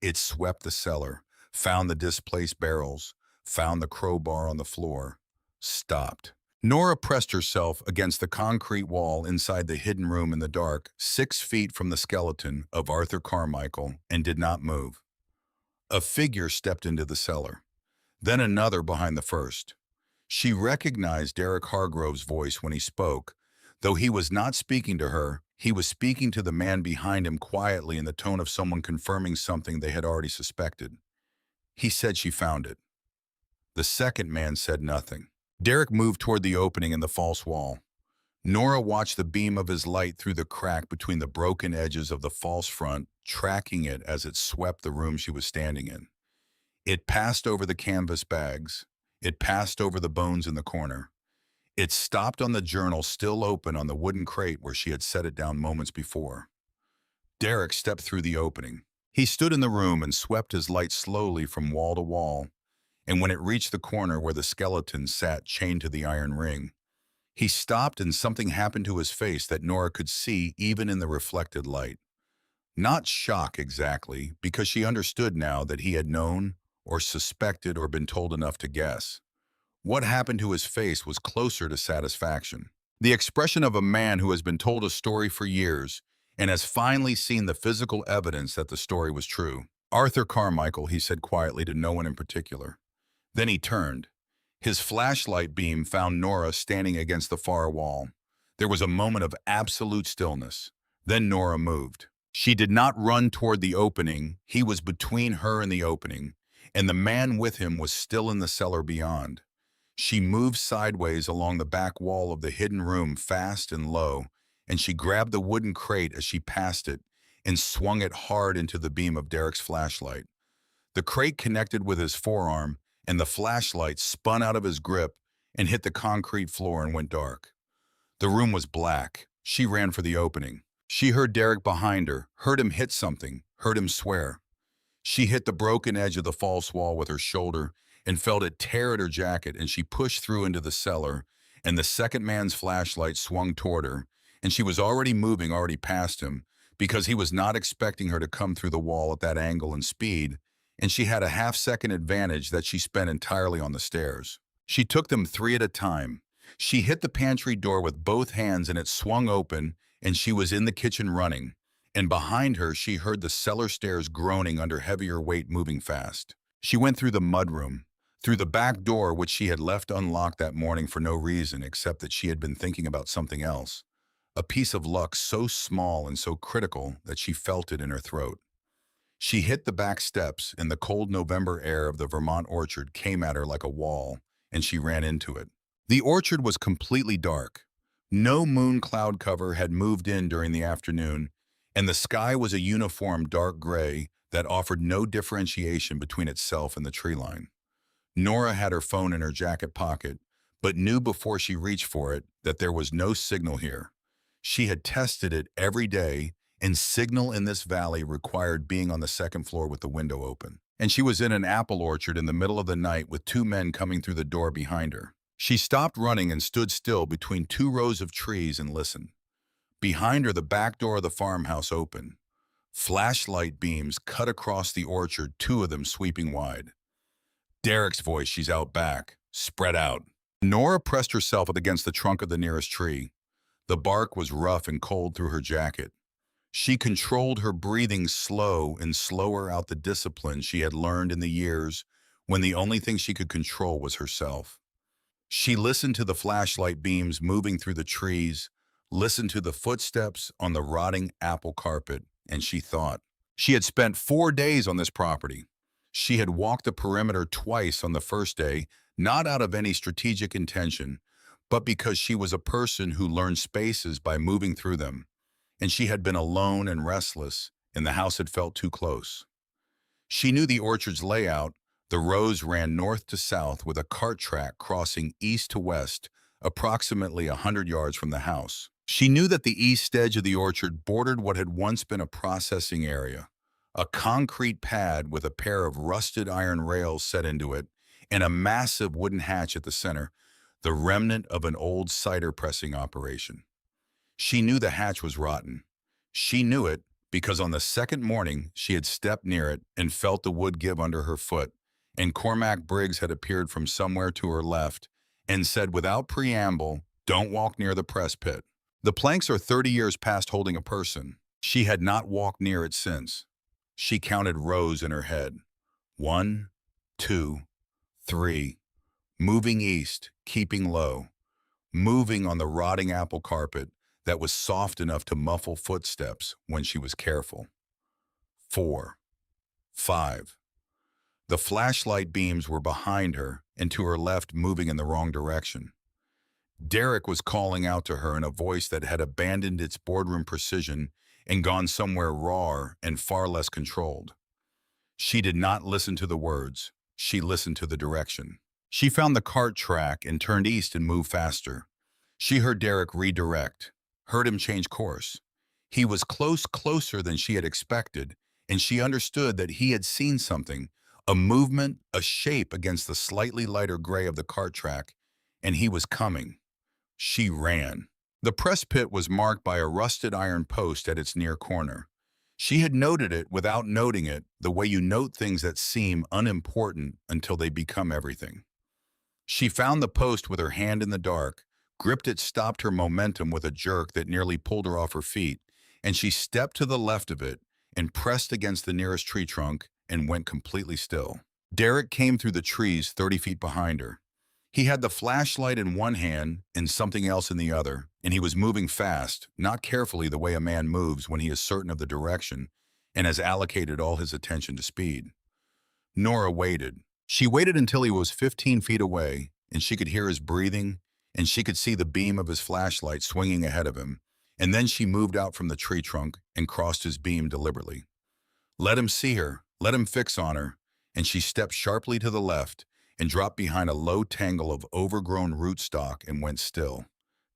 It swept the cellar, found the displaced barrels, found the crowbar on the floor, stopped. Nora pressed herself against the concrete wall inside the hidden room in the dark, 6 feet from the skeleton of Arthur Carmichael, and did not move. A figure stepped into the cellar, then another behind the first. She recognized Derek Hargrove's voice when he spoke. Though he was not speaking to her, he was speaking to the man behind him quietly in the tone of someone confirming something they had already suspected. He said she found it. The second man said nothing. Derek moved toward the opening in the false wall. Nora watched the beam of his light through the crack between the broken edges of the false front, tracking it as it swept the room she was standing in. It passed over the canvas bags. It passed over the bones in the corner. It stopped on the journal still open on the wooden crate where she had set it down moments before. Derek stepped through the opening. He stood in the room and swept his light slowly from wall to wall, and when it reached the corner where the skeleton sat chained to the iron ring, he stopped and something happened to his face that Nora could see even in the reflected light. Not shock exactly, because she understood now that he had known or suspected or been told enough to guess. What happened to his face was closer to satisfaction. The expression of a man who has been told a story for years and has finally seen the physical evidence that the story was true. "Arthur Carmichael," he said quietly to no one in particular. Then he turned. His flashlight beam found Nora standing against the far wall. There was a moment of absolute stillness. Then Nora moved. She did not run toward the opening. He was between her and the opening, and the man with him was still in the cellar beyond. She moved sideways along the back wall of the hidden room fast and low, and she grabbed the wooden crate as she passed it and swung it hard into the beam of Derek's flashlight. The crate connected with his forearm, and the flashlight spun out of his grip and hit the concrete floor and went dark. The room was black. She ran for the opening. She heard Derek behind her, heard him hit something, heard him swear. She hit the broken edge of the false wall with her shoulder and felt it tear at her jacket, and she pushed through into the cellar, and the second man's flashlight swung toward her, and she was already moving, already past him, because he was not expecting her to come through the wall at that angle and speed, and she had a half-second advantage that she spent entirely on the stairs. She took them three at a time. She hit the pantry door with both hands, and it swung open, and she was in the kitchen running. And behind her, she heard the cellar stairs groaning under heavier weight moving fast. She went through the mudroom, through the back door which she had left unlocked that morning for no reason except that she had been thinking about something else. A piece of luck so small and so critical that she felt it in her throat. She hit the back steps, and the cold November air of the Vermont orchard came at her like a wall, and she ran into it. The orchard was completely dark. No moon cloud cover had moved in during the afternoon, and the sky was a uniform dark gray that offered no differentiation between itself and the tree line. Nora had her phone in her jacket pocket, but knew before she reached for it that there was no signal here. She had tested it every day, and signal in this valley required being on the second floor with the window open. And she was in an apple orchard in the middle of the night with two men coming through the door behind her. She stopped running and stood still between two rows of trees and listened. Behind her, the back door of the farmhouse opened. Flashlight beams cut across the orchard, two of them sweeping wide. Derek's voice, "She's out back. Spread out." Nora pressed herself up against the trunk of the nearest tree. The bark was rough and cold through her jacket. She controlled her breathing slow and slower out the discipline she had learned in the years when the only thing she could control was herself. She listened to the flashlight beams moving through the trees, listened to the footsteps on the rotting apple carpet, and she thought. She had spent 4 days on this property. She had walked the perimeter twice on the first day, not out of any strategic intention, but because she was a person who learned spaces by moving through them, and she had been alone and restless, and the house had felt too close. She knew the orchard's layout. The rows ran north to south with a cart track crossing east to west, approximately 100 yards from the house. She knew that the east edge of the orchard bordered what had once been a processing area, a concrete pad with a pair of rusted iron rails set into it, and a massive wooden hatch at the center, the remnant of an old cider pressing operation. She knew the hatch was rotten. She knew it because on the second morning she had stepped near it and felt the wood give under her foot, and Cormac Briggs had appeared from somewhere to her left and said without preamble, "Don't walk near the press pit." The planks are 30 years past holding a person. She had not walked near it since. She counted rows in her head. 1, 2, 3. Moving east, keeping low. Moving on the rotting apple carpet that was soft enough to muffle footsteps when she was careful. 4, 5. The flashlight beams were behind her and to her left, moving in the wrong direction. Derek was calling out to her in a voice that had abandoned its boardroom precision and gone somewhere rawer and far less controlled. She did not listen to the words. She listened to the direction. She found the cart track and turned east and moved faster. She heard Derek redirect, heard him change course. He was closer than she had expected, and she understood that he had seen something, a movement, a shape against the slightly lighter gray of the cart track, and he was coming. She ran. The press pit was marked by a rusted iron post at its near corner. She had noted it without noting it, the way you note things that seem unimportant until they become everything. She found the post with her hand in the dark, gripped it, stopped her momentum with a jerk that nearly pulled her off her feet, and she stepped to the left of it and pressed against the nearest tree trunk and went completely still. Derek came through the trees 30 feet behind her. He had the flashlight in one hand and something else in the other, and he was moving fast, not carefully the way a man moves when he is certain of the direction and has allocated all his attention to speed. Nora waited. She waited until he was 15 feet away, and she could hear his breathing, and she could see the beam of his flashlight swinging ahead of him, and then she moved out from the tree trunk and crossed his beam deliberately. Let him see her, let him fix on her, and she stepped sharply to the left and dropped behind a low tangle of overgrown rootstock and went still.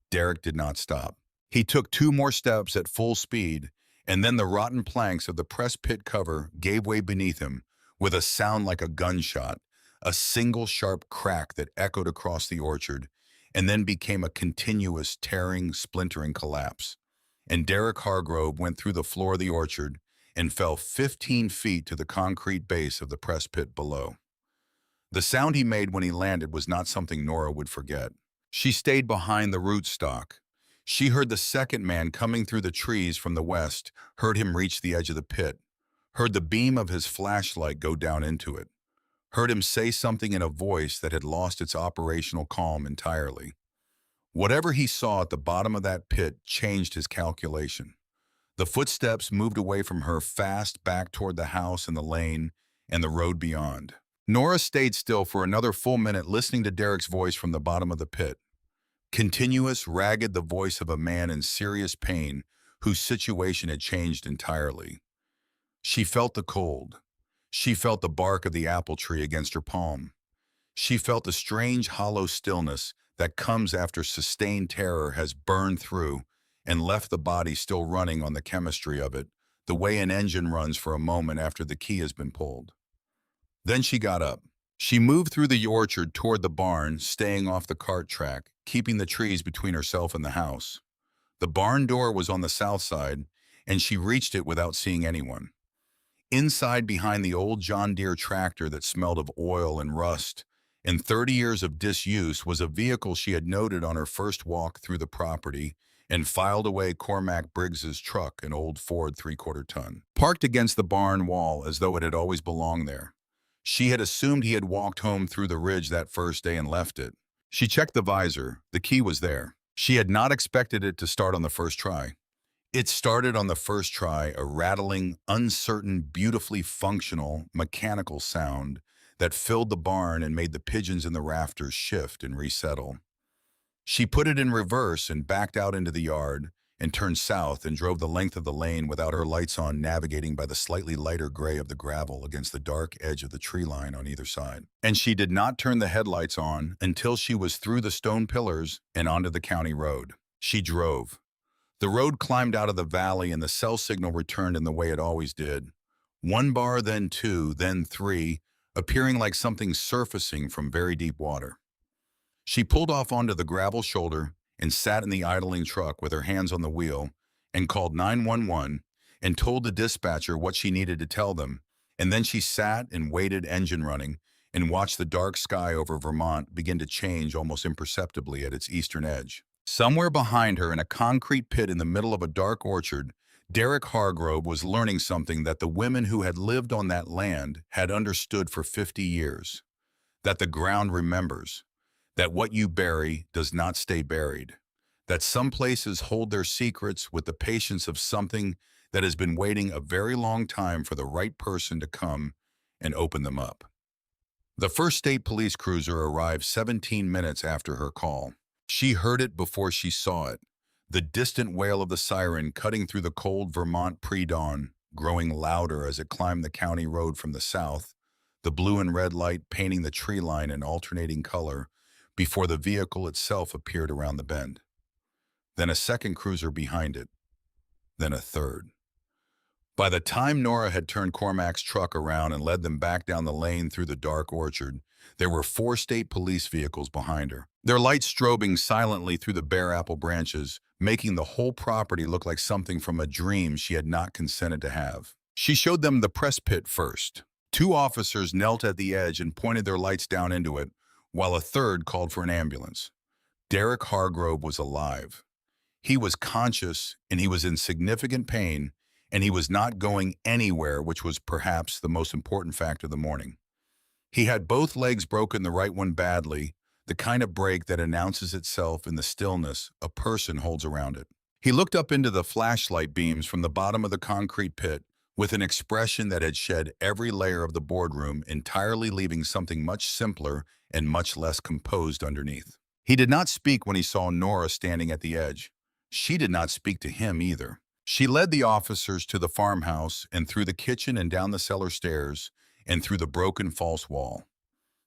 Derek did not stop. He took 2 more steps at full speed, and then the rotten planks of the press pit cover gave way beneath him with a sound like a gunshot, a single sharp crack that echoed across the orchard, and then became a continuous tearing, splintering collapse. And Derek Hargrove went through the floor of the orchard and fell 15 feet to the concrete base of the press pit below. The sound he made when he landed was not something Nora would forget. She stayed behind the rootstock. She heard the second man coming through the trees from the west, heard him reach the edge of the pit, heard the beam of his flashlight go down into it, heard him say something in a voice that had lost its operational calm entirely. Whatever he saw at the bottom of that pit changed his calculation. The footsteps moved away from her fast back toward the house and the lane and the road beyond. Nora stayed still for another full minute listening to Derek's voice from the bottom of the pit. Continuous, ragged, the voice of a man in serious pain whose situation had changed entirely. She felt the cold. She felt the bark of the apple tree against her palm. She felt the strange, hollow stillness that comes after sustained terror has burned through and left the body still running on the chemistry of it, the way an engine runs for a moment after the key has been pulled. Then she got up. She moved through the orchard toward the barn, staying off the cart track, keeping the trees between herself and the house. The barn door was on the south side, and she reached it without seeing anyone. Inside, behind the old John Deere tractor that smelled of oil and rust and 30 years of disuse, was a vehicle she had noted on her first walk through the property and filed away Cormac Briggs's truck, an old Ford 3/4 ton, parked against the barn wall as though it had always belonged there. She had assumed he had walked home through the ridge that first day and left it. She checked the visor. The key was there. She had not expected it to start on the first try. It started on the first try, a rattling, uncertain, beautifully functional, mechanical sound that filled the barn and made the pigeons in the rafters shift and resettle. She put it in reverse and backed out into the yard and turned south and drove the length of the lane without her lights on, navigating by the slightly lighter gray of the gravel against the dark edge of the tree line on either side. And she did not turn the headlights on until she was through the stone pillars and onto the county road. She drove. The road climbed out of the valley and the cell signal returned in the way it always did. 1 bar, then 2, then 3, appearing like something surfacing from very deep water. She pulled off onto the gravel shoulder and sat in the idling truck with her hands on the wheel and called 911 and told the dispatcher what she needed to tell them. And then she sat and waited, engine running, and watched the dark sky over Vermont begin to change almost imperceptibly at its eastern edge. Somewhere behind her, in a concrete pit in the middle of a dark orchard, Derek Hargrove was learning something that the women who had lived on that land had understood for 50 years. That the ground remembers. That what you bury does not stay buried. That some places hold their secrets with the patience of something that has been waiting a very long time for the right person to come and open them up. The first state police cruiser arrived 17 minutes after her call. She heard it before she saw it. The distant wail of the siren cutting through the cold Vermont pre-dawn, growing louder as it climbed the county road from the south, the blue and red light painting the tree line in alternating color before the vehicle itself appeared around the bend. Then a second cruiser behind it, then a third. By the time Nora had turned Cormac's truck around and led them back down the lane through the dark orchard, there were 4 state police vehicles behind her, their lights strobing silently through the bare apple branches, making the whole property look like something from a dream she had not consented to have. She showed them the press pit first. 2 officers knelt at the edge and pointed their lights down into it, while a third called for an ambulance. Derek Hargrove was alive. He was conscious, and he was in significant pain, and he was not going anywhere, which was perhaps the most important fact of the morning. He had both legs broken, the right one badly, the kind of break that announces itself in the stillness a person holds around it. He looked up into the flashlight beams from the bottom of the concrete pit with an expression that had shed every layer of the boardroom, entirely leaving something much simpler and much less composed underneath. He did not speak when he saw Nora standing at the edge. She did not speak to him either. She led the officers to the farmhouse and through the kitchen and down the cellar stairs and through the broken false wall.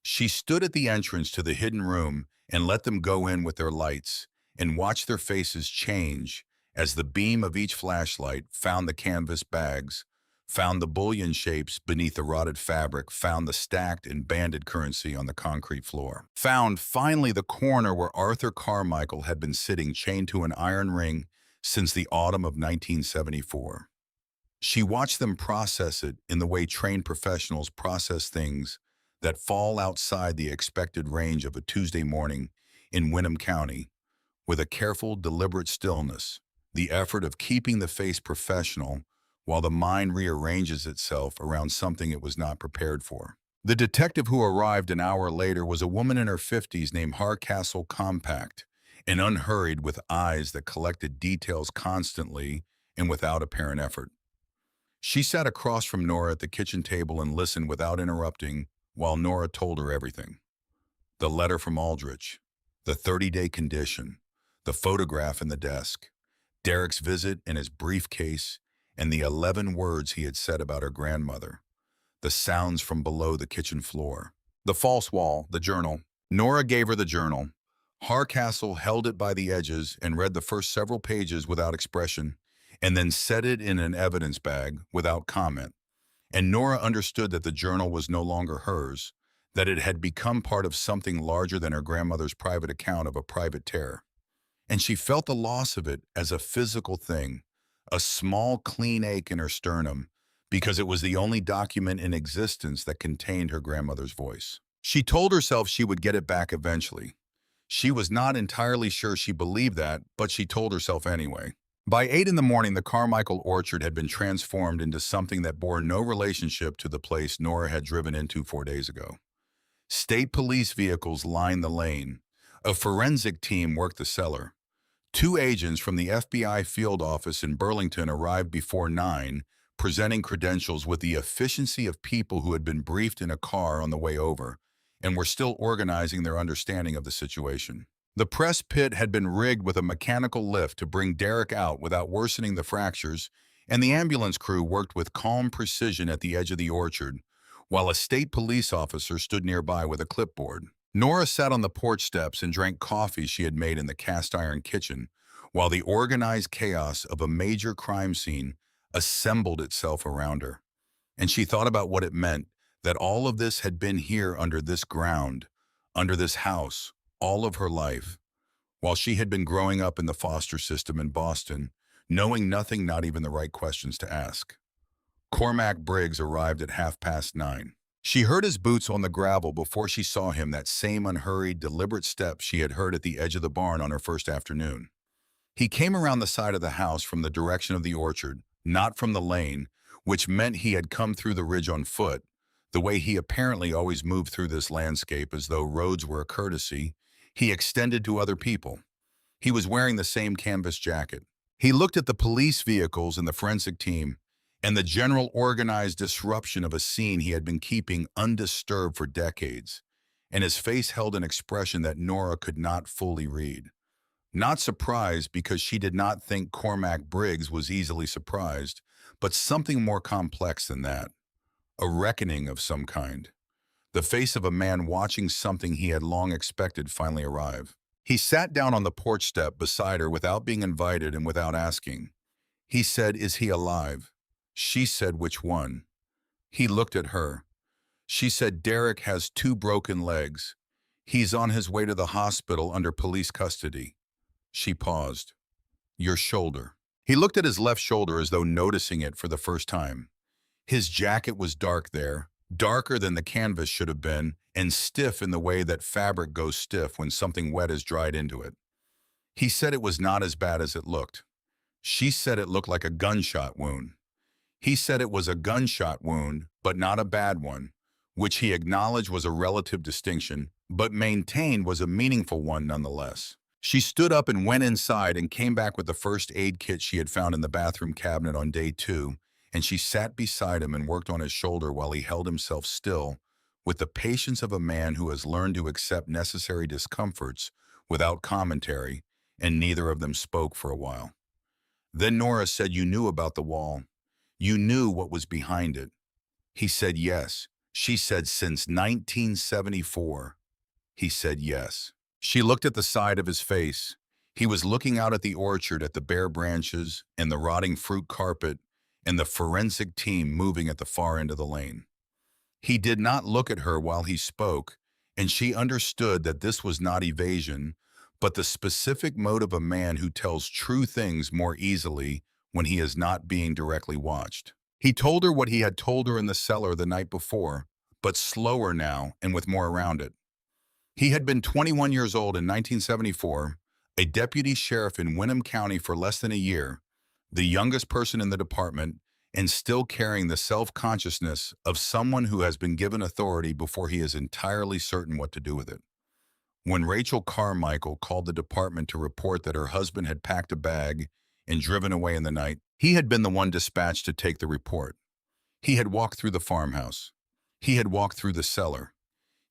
She stood at the entrance to the hidden room and let them go in with their lights and watched their faces change as the beam of each flashlight found the canvas bags, found the bullion shapes beneath the rotted fabric, found the stacked and banded currency on the concrete floor, found finally the corner where Arthur Carmichael had been sitting chained to an iron ring since the autumn of 1974. She watched them process it in the way trained professionals process things that fall outside the expected range of a Tuesday morning in Winham County, with a careful, deliberate stillness, the effort of keeping the face professional while the mind rearranges itself around something it was not prepared for. The detective who arrived an hour later was a woman in her 50s named Hardcastle Compact, and unhurried with eyes that collected details constantly and without apparent effort. She sat across from Nora at the kitchen table and listened without interrupting while Nora told her everything. The letter from Aldrich, the 30-day condition, the photograph in the desk, Derek's visit and his briefcase, and the 11 words he had said about her grandmother, the sounds from below the kitchen floor, the false wall, the journal. Nora gave her the journal. Hardcastle held it by the edges and read the first several pages without expression, and then set it in an evidence bag without comment. And Nora understood that the journal was no longer hers, that it had become part of something larger than her grandmother's private account of a private terror. And she felt the loss of it as a physical thing, a small, clean ache in her sternum, because it was the only document in existence that contained her grandmother's voice. She told herself she would get it back eventually. She was not entirely sure she believed that, but she told herself anyway. By 8 in the morning, the Carmichael orchard had been transformed into something that bore no relationship to the place Nora had driven into 4 days ago. State police vehicles lined the lane. A forensic team worked the cellar. 2 agents from the FBI field office in Burlington arrived before 9, presenting credentials with the efficiency of people who had been briefed in a car on the way over and were still organizing their understanding of the situation. The press pit had been rigged with a mechanical lift to bring Derek out without worsening the fractures, and the ambulance crew worked with calm precision at the edge of the orchard, while a state police officer stood nearby with a clipboard. Nora sat on the porch steps and drank coffee she had made in the cast-iron kitchen, while the organized chaos of a major crime scene assembled itself around her. And she thought about what it meant that all of this had been here under this ground, under this house, all of her life, while she had been growing up in the foster system in Boston, knowing nothing, not even the right questions to ask. Cormac Briggs arrived at 9:30. She heard his boots on the gravel before she saw him, that same unhurried, deliberate step she had heard at the edge of the barn on her first afternoon. He came around the side of the house from the direction of the orchard, not from the lane, which meant he had come through the ridge on foot, the way he apparently always moved through this landscape as though roads were a courtesy he extended to other people. He was wearing the same canvas jacket. He looked at the police vehicles and the forensic team, and the general organized disruption of a scene he had been keeping undisturbed for decades, and his face held an expression that Nora could not fully read. Not surprised because she did not think Cormac Briggs was easily surprised, but something more complex than that. A reckoning of some kind. The face of a man watching something he had long expected finally arrive. He sat down on the porch step beside her without being invited and without asking. He said, "Is he alive?" She said, "Which one?" He looked at her. She said, "Derek has 2 broken legs. He's on his way to the hospital under police custody." She paused. "Your shoulder." He looked at his left shoulder as though noticing it for the first time. His jacket was dark there, darker than the canvas should have been, and stiff in the way that fabric goes stiff when something wet is dried into it. He said it was not as bad as it looked. She said it looked like a gunshot wound. He said it was a gunshot wound, but not a bad one, which he acknowledged was a relative distinction, but maintained was a meaningful one nonetheless. She stood up and went inside and came back with the first aid kit she had found in the bathroom cabinet on day 2, and she sat beside him and worked on his shoulder while he held himself still, with the patience of a man who has learned to accept necessary discomforts without commentary, and neither of them spoke for a while. Then Nora said, "You knew about the wall. You knew what was behind it." He said, "Yes." She said, "Since 1974. He said, "Yes." She looked at the side of his face. He was looking out at the orchard, at the bare branches and the rotting fruit carpet and the forensic team moving at the far end of the lane. He did not look at her while he spoke, and she understood that this was not evasion, but the specific mode of a man who tells true things more easily when he is not being directly watched. He told her what he had told her in the cellar the night before, but slower now and with more around it. He had been 21 years old in 1974, a deputy sheriff in Winham County for less than a year, the youngest person in the department, and still carrying the self-consciousness of someone who has been given authority before he is entirely certain what to do with it. When Rachel Carmichael called the department to report that her husband had packed a bag and driven away in the night, he had been the one dispatched to take the report. He had walked through the farmhouse. He had walked through the cellar.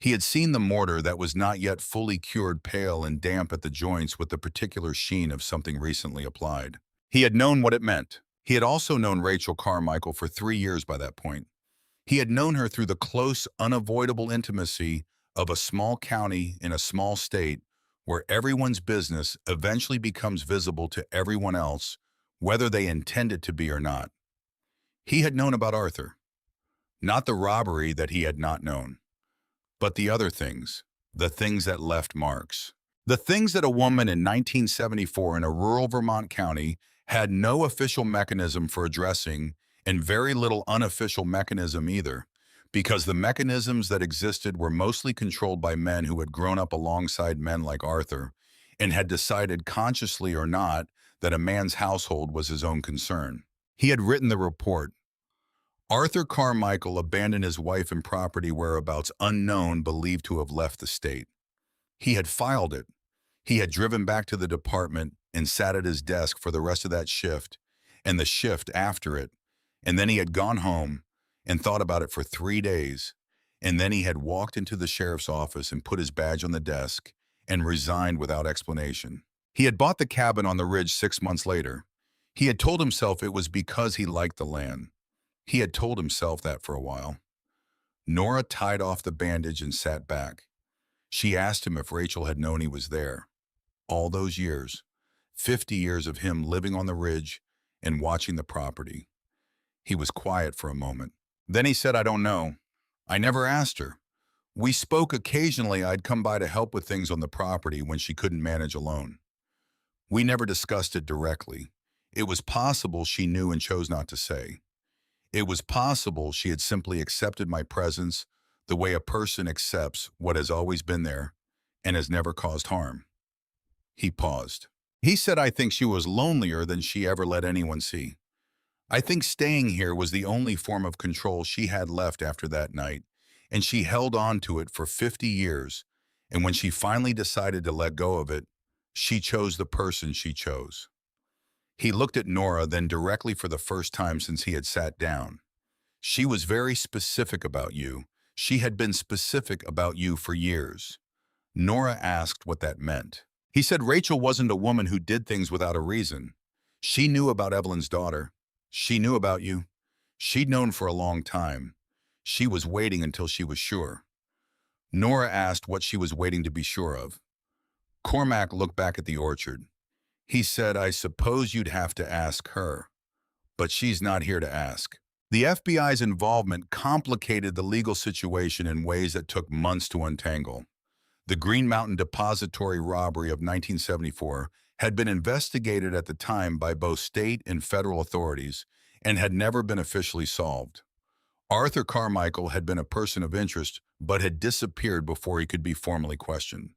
He had seen the mortar that was not yet fully cured pale and damp at the joints with the particular sheen of something recently applied. He had known what it meant. He had also known Rachel Carmichael for 3 years by that point. He had known her through the close, unavoidable intimacy of a small county in a small state where everyone's business eventually becomes visible to everyone else, whether they intend it to be or not. He had known about Arthur. Not the robbery that he had not known, but the other things, the things that left marks. The things that a woman in 1974 in a rural Vermont county had no official mechanism for addressing and very little unofficial mechanism either, because the mechanisms that existed were mostly controlled by men who had grown up alongside men like Arthur and had decided consciously or not that a man's household was his own concern. He had written the report. Arthur Carmichael abandoned his wife and property whereabouts unknown, believed to have left the state. He had filed it. He had driven back to the department and sat at his desk for the rest of that shift and the shift after it, and then he had gone home and thought about it for 3 days, and then he had walked into the sheriff's office and put his badge on the desk and resigned without explanation. He had bought the cabin on the ridge 6 months later. He had told himself it was because he liked the land. He had told himself that for a while. Nora tied off the bandage and sat back. She asked him if Rachel had known he was there. All those years, 50 years of him living on the ridge and watching the property. He was quiet for a moment. Then he said, "I don't know. I never asked her. We spoke occasionally. I'd come by to help with things on the property when she couldn't manage alone. We never discussed it directly. It was possible she knew and chose not to say. It was possible she had simply accepted my presence the way a person accepts what has always been there and has never caused harm." He paused. He said, "I think she was lonelier than she ever let anyone see. I think staying here was the only form of control she had left after that night, and she held on to it for 50 years, and when she finally decided to let go of it, she chose the person she chose." He looked at Nora then directly for the first time since he had sat down. "She was very specific about you. She had been specific about you for years. Nora asked what that meant. He said Rachel wasn't a woman who did things without a reason. She knew about Evelyn's daughter. She knew about you. She'd known for a long time. She was waiting until she was sure. Nora asked what she was waiting to be sure of. Cormac looked back at the orchard. He said, I suppose you'd have to ask her. But she's not here to ask. The FBI's involvement complicated the legal situation in ways that took months to untangle. The Green Mountain Depository robbery of 1974 had been investigated at the time by both state and federal authorities and had never been officially solved. Arthur Carmichael had been a person of interest but had disappeared before he could be formally questioned.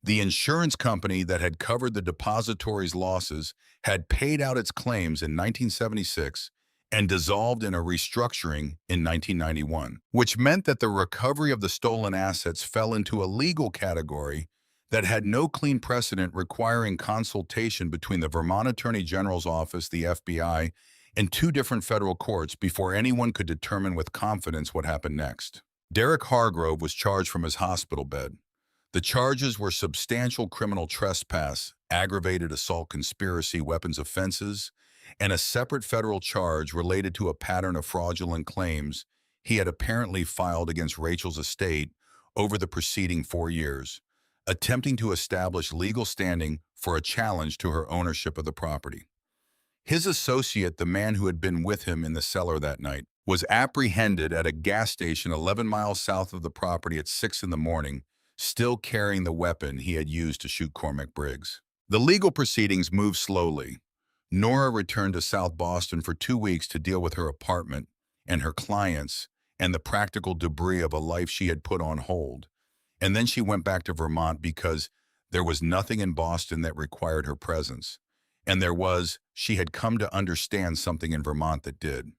The insurance company that had covered the depository's losses had paid out its claims in 1976 and dissolved in a restructuring in 1991, which meant that the recovery of the stolen assets fell into a legal category that had no clean precedent requiring consultation between the Vermont Attorney General's office, the FBI, and two different federal courts before anyone could determine with confidence what happened next. Derek Hargrove was charged from his hospital bed. The charges were substantial criminal trespass, aggravated assault conspiracy, weapons offenses, and a separate federal charge related to a pattern of fraudulent claims he had apparently filed against Rachel's estate over the preceding 4 years, attempting to establish legal standing for a challenge to her ownership of the property. His associate, the man who had been with him in the cellar that night, was apprehended at a gas station 11 miles south of the property at 6 in the morning, still carrying the weapon he had used to shoot Cormac Briggs. The legal proceedings moved slowly. Nora returned to South Boston for 2 weeks to deal with her apartment and her clients and the practical debris of a life she had put on hold. And then she went back to Vermont because there was nothing in Boston that required her presence. And she had come to understand something in Vermont that did.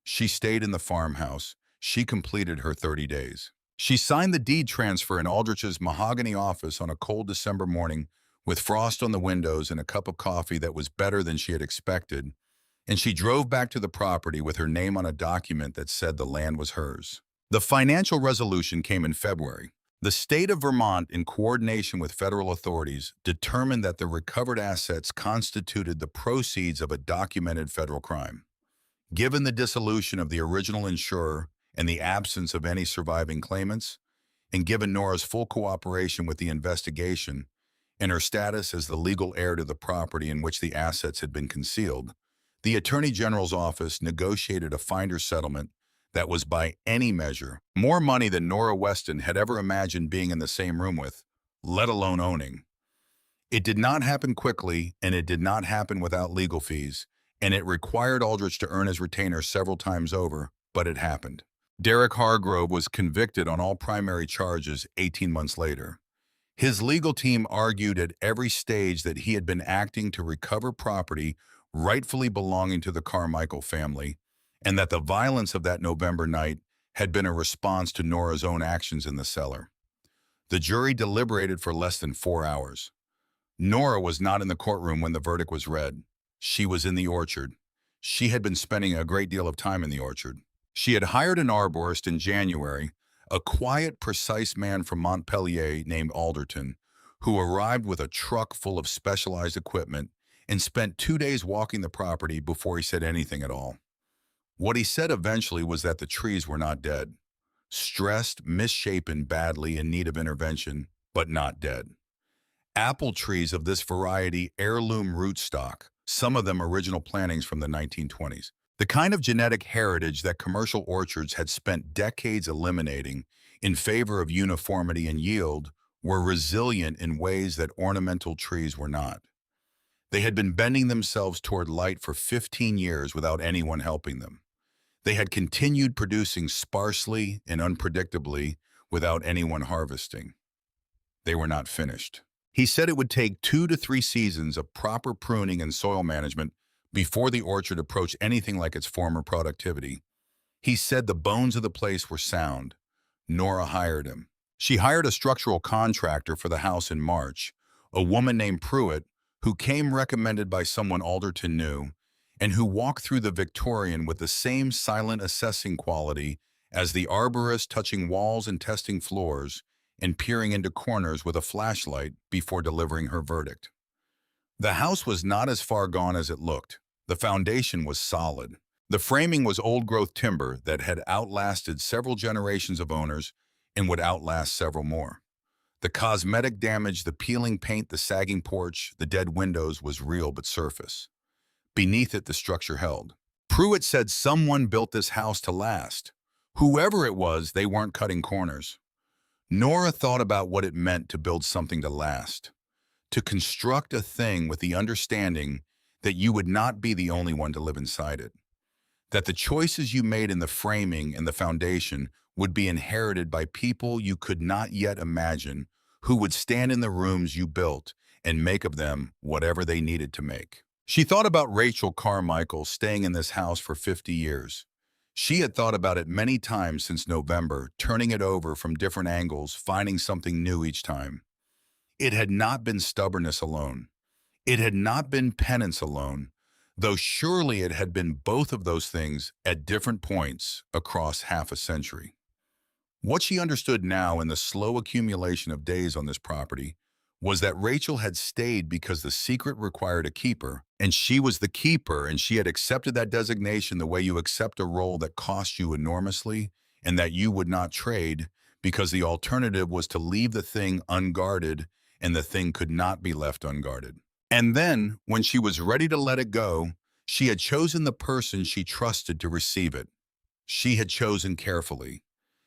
She stayed in the farmhouse. She completed her 30 days. She signed the deed transfer in Aldrich's mahogany office on a cold December morning with frost on the windows and a cup of coffee that was better than she had expected, and she drove back to the property with her name on a document that said the land was hers. The financial resolution came in February. The state of Vermont, in coordination with federal authorities, determined that the recovered assets constituted the proceeds of a documented federal crime. Given the dissolution of the original insurer and the absence of any surviving claimants, and given Nora's full cooperation with the investigation and her status as the legal heir to the property in which the assets had been concealed, the Attorney General's office negotiated a finder's settlement that was by any measure more money than Nora Weston had ever imagined being in the same room with, let alone owning. It did not happen quickly, and it did not happen without legal fees, and it required Aldrich to earn his retainer several times over, but it happened. Derek Hargrove was convicted on all primary charges 18 months later. His legal team argued at every stage that he had been acting to recover property rightfully belonging to the Carmichael family, and that the violence of that November night had been a response to Nora's own actions in the cellar. The jury deliberated for less than 4 hours. Nora was not in the courtroom when the verdict was read. She was in the orchard. She had been spending a great deal of time in the orchard. She had hired an arborist in January, a quiet, precise man from Montpelier named Alderton, who arrived with a truck full of specialized equipment and spent 2 days walking the property before he said anything at all. What he said eventually was that the trees were not dead. Stressed, misshapen, badly in need of intervention, but not dead. Apple trees of this variety heirloom rootstock, some of them original plantings from the 1920s. The kind of genetic heritage that commercial orchards had spent decades eliminating in favor of uniformity and yield were resilient in ways that ornamental trees were not. They had been bending themselves toward light for 15 years without anyone helping them. They had continued producing sparsely and unpredictably without anyone harvesting. They were not finished. He said it would take 2 to 3 seasons of proper pruning and soil management before the orchard approached anything like its former productivity. He said the bones of the place were sound. Nora hired him. She hired a structural contractor for the house in March, a woman named Pruitt, who came recommended by someone Alderton knew, and who walked through the Victorian with the same silent assessing quality as the arborist touching walls and testing floors and peering into corners with a flashlight before delivering her verdict. The house was not as far gone as it looked. The foundation was solid. The framing was old-growth timber that had outlasted several generations of owners and would outlast several more. The cosmetic damage, the peeling paint, the sagging porch, the dead windows was real but surface. Beneath it, the structure held. Pruitt said someone built this house to last. Whoever it was, they weren't cutting corners. Nora thought about what it meant to build something to last, to construct a thing with the understanding that you would not be the only one to live inside it, that the choices you made in the framing and the foundation would be inherited by people you could not yet imagine, who would stand in the rooms you built and make of them whatever they needed to make. She thought about Rachel Carmichael staying in this house for 50 years. She had thought about it many times since November, turning it over from different angles, finding something new each time. It had not been stubbornness alone. It had not been penance alone, though surely it had been both of those things at different points across half a century. What she understood now in the slow accumulation of days on this property was that Rachel had stayed because the secret required a keeper, and she was the keeper, and she had accepted that designation the way you accept a role that cost you enormously and that you would not trade, because the alternative was to leave the thing unguarded, and the thing could not be left unguarded. And then, when she was ready to let it go, she had chosen the person she trusted to receive it. She had chosen carefully.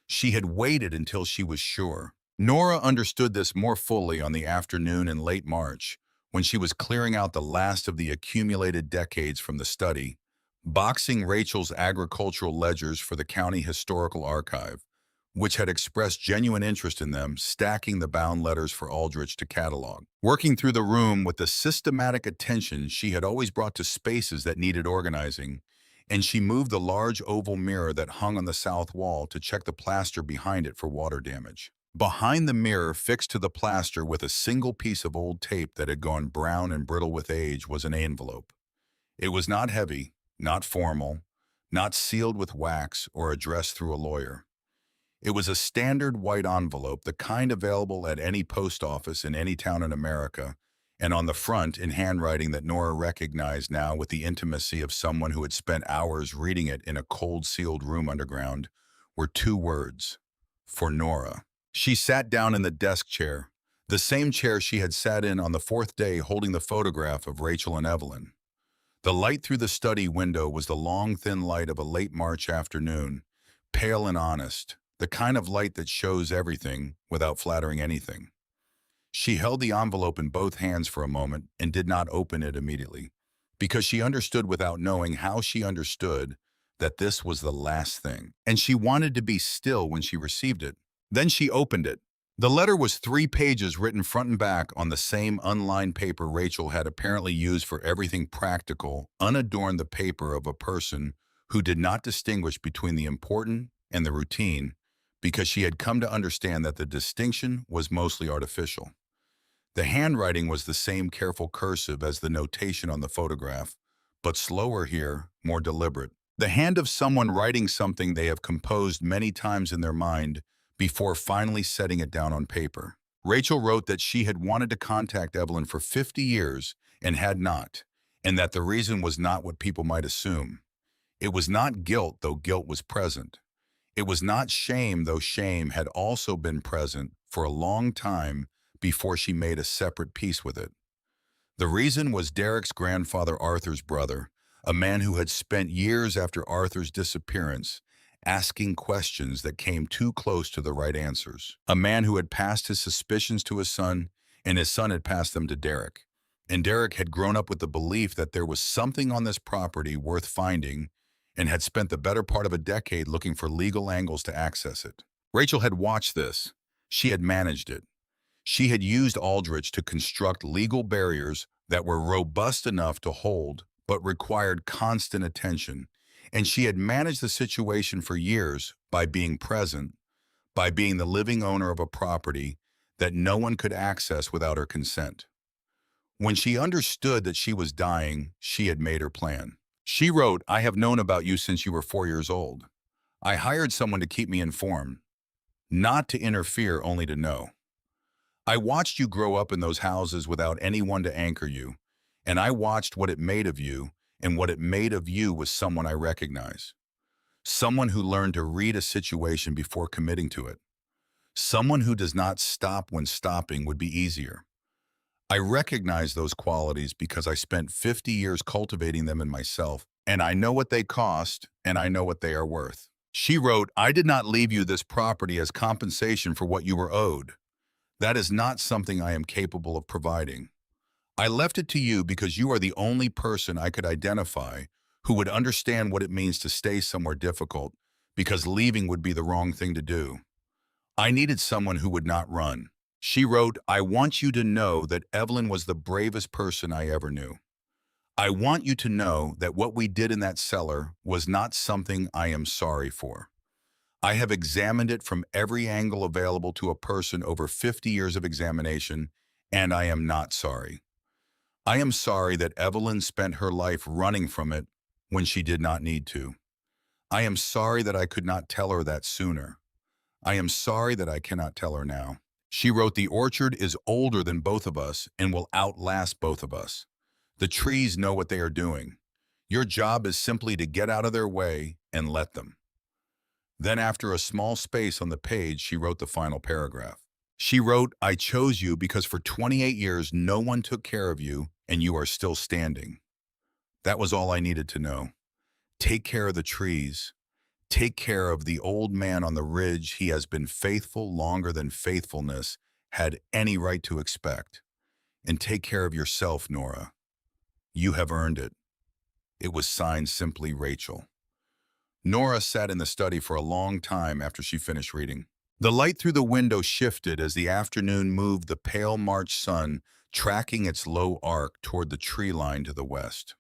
She had waited until she was sure. Nora understood this more fully on the afternoon in late March, when she was clearing out the last of the accumulated decades from the study, boxing Rachel's agricultural ledgers for the County Historical Archive, which had expressed genuine interest in them, stacking the bound letters for Aldrich to catalog. Working through the room with the systematic attention she had always brought to spaces that needed organizing, and she moved the large oval mirror that hung on the south wall to check the plaster behind it for water damage. Behind the mirror, fixed to the plaster with a single piece of old tape that had gone brown and brittle with age, was an envelope. It was not heavy, not formal, not sealed with wax or addressed through a lawyer. It was a standard white envelope, the kind available at any post office in any town in America, and on the front, in handwriting that Nora recognized now with the intimacy of someone who had spent hours reading it in a cold, sealed room underground, were two words: for Nora. She sat down in the desk chair, the same chair she had sat in on the fourth day holding the photograph of Rachel and Evelyn. The light through the study window was the long, thin light of a late March afternoon, pale and honest, the kind of light that shows everything without flattering anything. She held the envelope in both hands for a moment and did not open it immediately, because she understood without knowing how she understood that this was the last thing, and she wanted to be still when she received it. Then she opened it. The letter was 3 pages written front and back on the same unlined paper Rachel had apparently used for everything practical, unadorned, the paper of a person who did not distinguish between the important and the routine, because she had come to understand that the distinction was mostly artificial. The handwriting was the same careful cursive as the notation on the photograph, but slower here, more deliberate. The hand of someone writing something they have composed many times in their mind before finally setting it down on paper. Rachel wrote that she had wanted to contact Evelyn for 50 years and had not, and that the reason was not what people might assume. It was not guilt, though guilt was present. It was not shame, though shame had also been present for a long time before she made a separate peace with it. The reason was Derek's grandfather, Arthur's brother, a man who had spent years after Arthur's disappearance asking questions that came too close to the right answers. A man who had passed his suspicions to his son, and his son had passed them to Derek. And Derek had grown up with the belief that there was something on this property worth finding, and had spent the better part of a decade looking for legal angles to access it. Rachel had watched this. She had managed it. She had used Aldrich to construct legal barriers that were robust enough to hold, but required constant attention. And she had managed the situation for years by being present, by being the living owner of a property that no one could access without her consent. When she understood that she was dying, she had made her plan. She wrote, "I have known about you since you were 4 years old. I hired someone to keep me informed, not to interfere, only to know. I watched you grow up in those houses without anyone to anchor you, and I watched what it made of you, and what it made of you was someone I recognize. Someone who learned to read a situation before committing to it. Someone who does not stop when stopping would be easier. I recognize those qualities because I spent 50 years cultivating them in myself, and I know what they cost, and I know what they are worth. She wrote, I did not leave you this property as compensation for what you were owed. That is not something I am capable of providing. I left it to you because you are the only person I could identify who would understand what it means to stay somewhere difficult, because leaving would be the wrong thing to do. I needed someone who would not run. She wrote, I want you to know that Evelyn was the bravest person I ever knew. I want you to know that what we did in that cellar was not something I am sorry for. I have examined it from every angle available to a person over 50 years of examination, and I am not sorry. I am sorry that Evelyn spent her life running from it when she did not need to. I am sorry that I could not tell her that sooner. I am sorry that I cannot tell her now. She wrote, the orchard is older than both of us and will outlast both of us. The trees know what they are doing. Your job is simply to get out of their way and let them. Then after a small space on the page, she wrote the final paragraph. She wrote, I chose you because for 28 years no one took care of you and you are still standing. That was all I needed to know. Take care of the trees. Take care of the old man on the ridge. He has been faithful longer than faithfulness had any right to expect. And take care of yourself, Nora. You have earned it. It was signed simply Rachel. Nora sat in the study for a long time after she finished reading. The light through the window shifted as the afternoon moved the pale March sun, tracking its low arc toward the tree line to the west.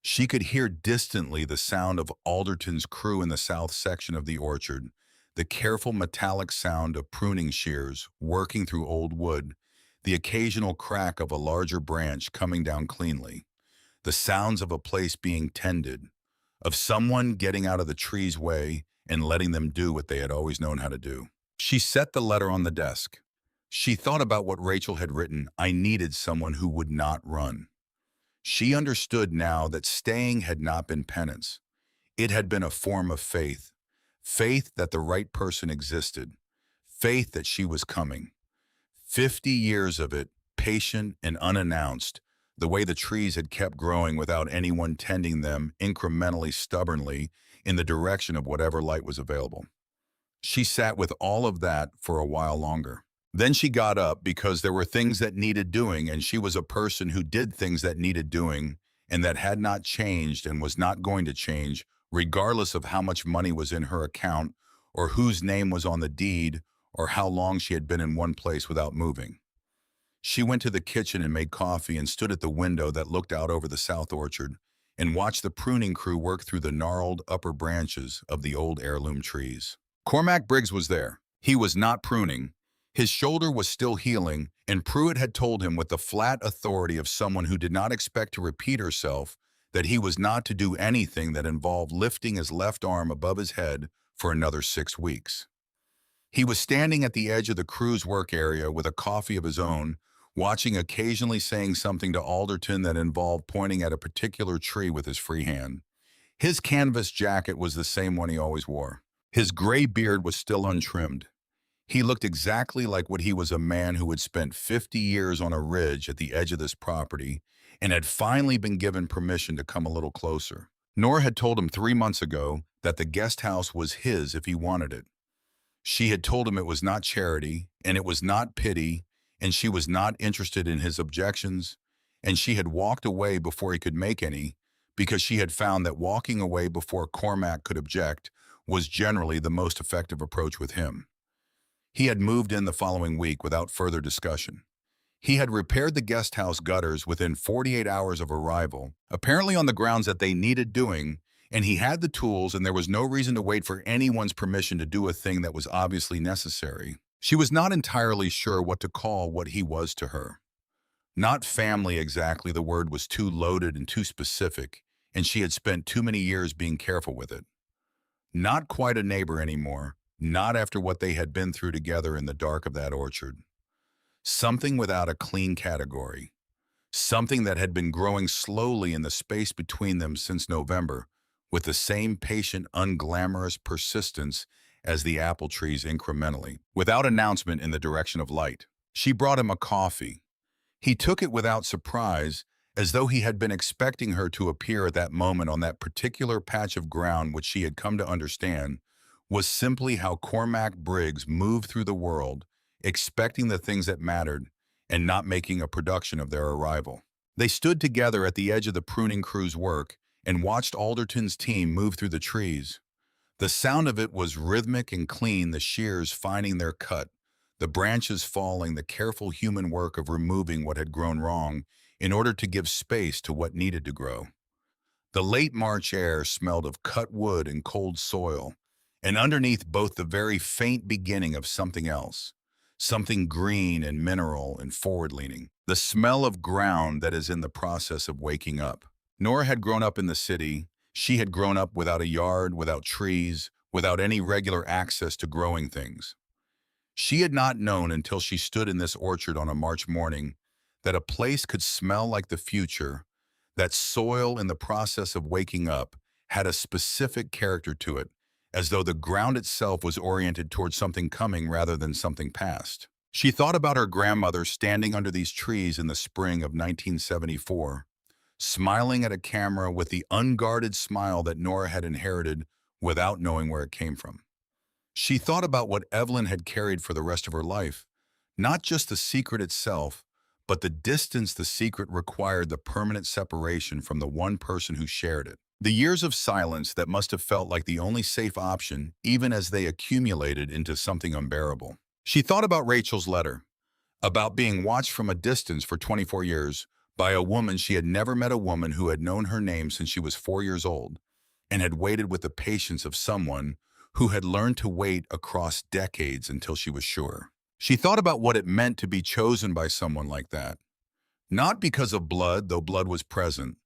She could hear distantly the sound of Alderton's crew in the south section of the orchard, the careful metallic sound of pruning shears working through old wood, the occasional crack of a larger branch coming down cleanly, the sounds of a place being tended, of someone getting out of the tree's way and letting them do what they had always known how to do. She set the letter on the desk. She thought about what Rachel had written, I needed someone who would not run. She understood now that staying had not been penance. It had been a form of faith. Faith that the right person existed. Faith that she was coming. 50 years of it, patient and unannounced, the way the trees had kept growing without anyone tending them incrementally, stubbornly, in the direction of whatever light was available. She sat with all of that for a while longer. Then she got up because there were things that needed doing, and she was a person who did things that needed doing and that had not changed and was not going to change, regardless of how much money was in her account or whose name was on the deed or how long she had been in one place without moving. She went to the kitchen and made coffee and stood at the window that looked out over the south orchard and watched the pruning crew work through the gnarled upper branches of the old heirloom trees. Cormac Briggs was there. He was not pruning. His shoulder was still healing, and Pruitt had told him with the flat authority of someone who did not expect to repeat herself that he was not to do anything that involved lifting his left arm above his head for another 6 weeks. He was standing at the edge of the crew's work area with a coffee of his own, watching, occasionally saying something to Alderton that involved pointing at a particular tree with his free hand. His canvas jacket was the same one he always wore. His gray beard was still untrimmed. He looked exactly like what he was, a man who had spent 50 years on a ridge at the edge of this property and had finally been given permission to come a little closer. Nora had told him 3 months ago that the guest house was his if he wanted it. She had told him it was not charity, and it was not pity, and she was not interested in his objections, and she had walked away before he could make any, because she had found that walking away before Cormac could object was generally the most effective approach with him. He had moved in the following week without further discussion. He had repaired the guest house gutters within 48 hours of arrival, apparently on the grounds that they needed doing, and he had the tools, and there was no reason to wait for anyone's permission to do a thing that was obviously necessary. She was not entirely sure what to call what he was to her. Not family exactly, the word was too loaded and too specific, and she had spent too many years being careful with it. Not quite a neighbor anymore, not after what they had been through together in the dark of that orchard. Something without a clean category. Something that had been growing slowly in the space between them since November, with the same patient, unglamorous persistence as the apple trees incrementally, without announcement in the direction of light. She brought him a coffee. He took it without surprise, as though he had been expecting her to appear at that moment on that particular patch of ground which she had come to understand was simply how Cormac Briggs moved through the world, expecting the things that mattered and not making a production of their arrival. They stood together at the edge of the pruning crew's work and watched Alderton's team move through the trees. The sound of it was rhythmic and clean, the shears finding their cut, the branches falling, the careful human work of removing what had grown wrong in order to give space to what needed to grow. The late March air smelled of cut wood and cold soil, and underneath both the very faint beginning of something else, something green and mineral and forward-leaning, the smell of ground that is in the process of waking up. Nora had grown up in the city. She had grown up without a yard, without trees, without any regular access to growing things. She had not known until she stood in this orchard on a March morning that a place could smell like the future, that soil in the process of waking up had a specific character to it, as though the ground itself was oriented towards something coming rather than something past. She thought about her grandmother standing under these trees in the spring of 1974, smiling at a camera with the unguarded smile that Nora had inherited without knowing where it came from. She thought about what Evelyn had carried for the rest of her life, not just the secret itself, but the distance the secret required, the permanent separation from the one person who shared it. The years of silence that must have felt like the only safe option, even as they accumulated into something unbearable. She thought about Rachel's letter, about being watched from a distance for 24 years by a woman she had never met, a woman who had known her name since she was 4 years old and had waited with the patience of someone who had learned to wait across decades until she was sure. She thought about what it meant to be chosen by someone like that. Not because of blood, though blood was present.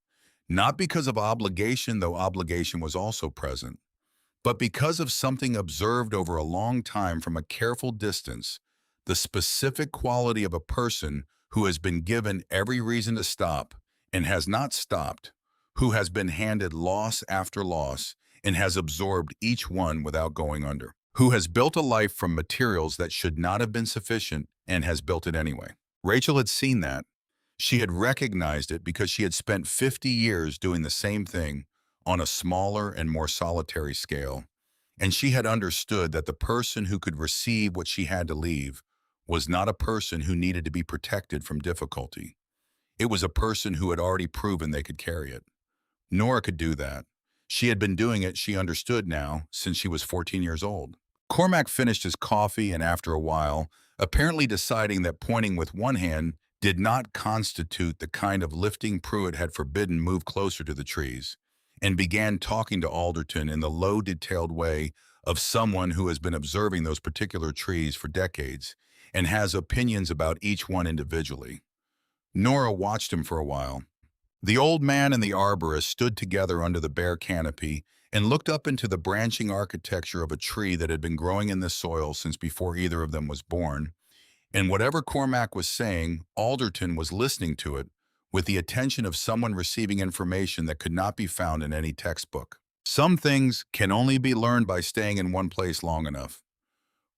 Not because of obligation, though obligation was also present. But because of something observed over a long time from a careful distance, the specific quality of a person who has been given every reason to stop and has not stopped, who has been handed loss after loss and has absorbed each one without going under, who has built a life from materials that should not have been sufficient and has built it anyway. Rachel had seen that. She had recognized it because she had spent 50 years doing the same thing on a smaller and more solitary scale, and she had understood that the person who could receive what she had to leave was not a person who needed to be protected from difficulty. It was a person who had already proven they could carry it. Nora could do that. She had been doing it, she understood now, since she was 14 years old. Cormac finished his coffee and after a while, apparently deciding that pointing with one hand did not constitute the kind of lifting Pruitt had forbidden, moved closer to the trees and began talking to Alderton in the low, detailed way of someone who has been observing those particular trees for decades and has opinions about each one individually. Nora watched him for a while. The old man and the arborist stood together under the bare canopy and looked up into the branching architecture of a tree that had been growing in the soil since before either of them was born. And whatever Cormac was saying, Alderton was listening to it with the attention of someone receiving information that could not be found in any textbook. Some things can only be learned by staying in one place long enough.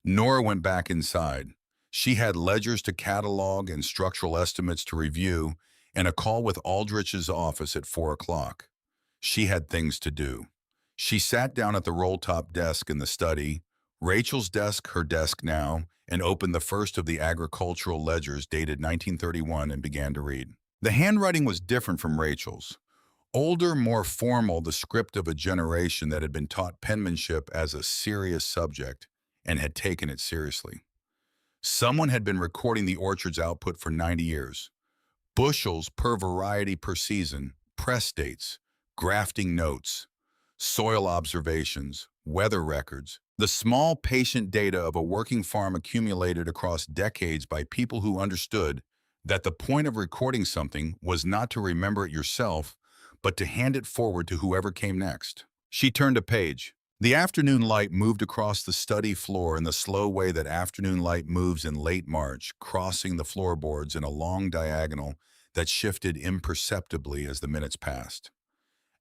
Nora went back inside. She had ledgers to catalog and structural estimates to review and a call with Aldrich's office at 4 o'clock. She had things to do. She sat down at the roll-top desk in the study, Rachel's desk, her desk now, and opened the first of the agricultural ledgers dated 1931 and began to read. The handwriting was different from Rachel's. Older, more formal, the script of a generation that had been taught penmanship as a serious subject and had taken it seriously. Someone had been recording the orchard's output for 90 years. Bushels per variety per season, press dates, grafting notes, soil observations, weather records, the small patient data of a working farm accumulated across decades by people who understood that the point of recording something was not to remember it yourself, but to hand it forward to whoever came next. She turned a page. The afternoon light moved across the study floor in the slow way that afternoon light moves in late March, crossing the floorboards in a long diagonal that shifted imperceptibly as the minutes passed.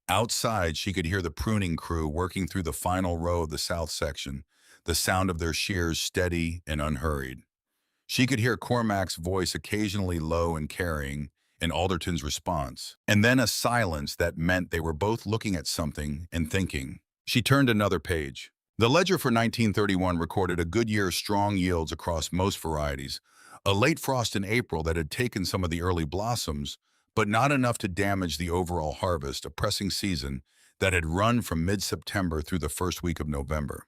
Outside, she could hear the pruning crew working through the final row of the south section, the sound of their shears steady and unhurried. She could hear Cormac's voice occasionally low and carrying, and Alderton's response, and then a silence that meant they were both looking at something and thinking. She turned another page. The ledger for 1931 recorded a good year's strong yields across most varieties, a late frost in April that had taken some of the early blossoms, but not enough to damage the overall harvest, a pressing season that had run from mid-September through the first week of November.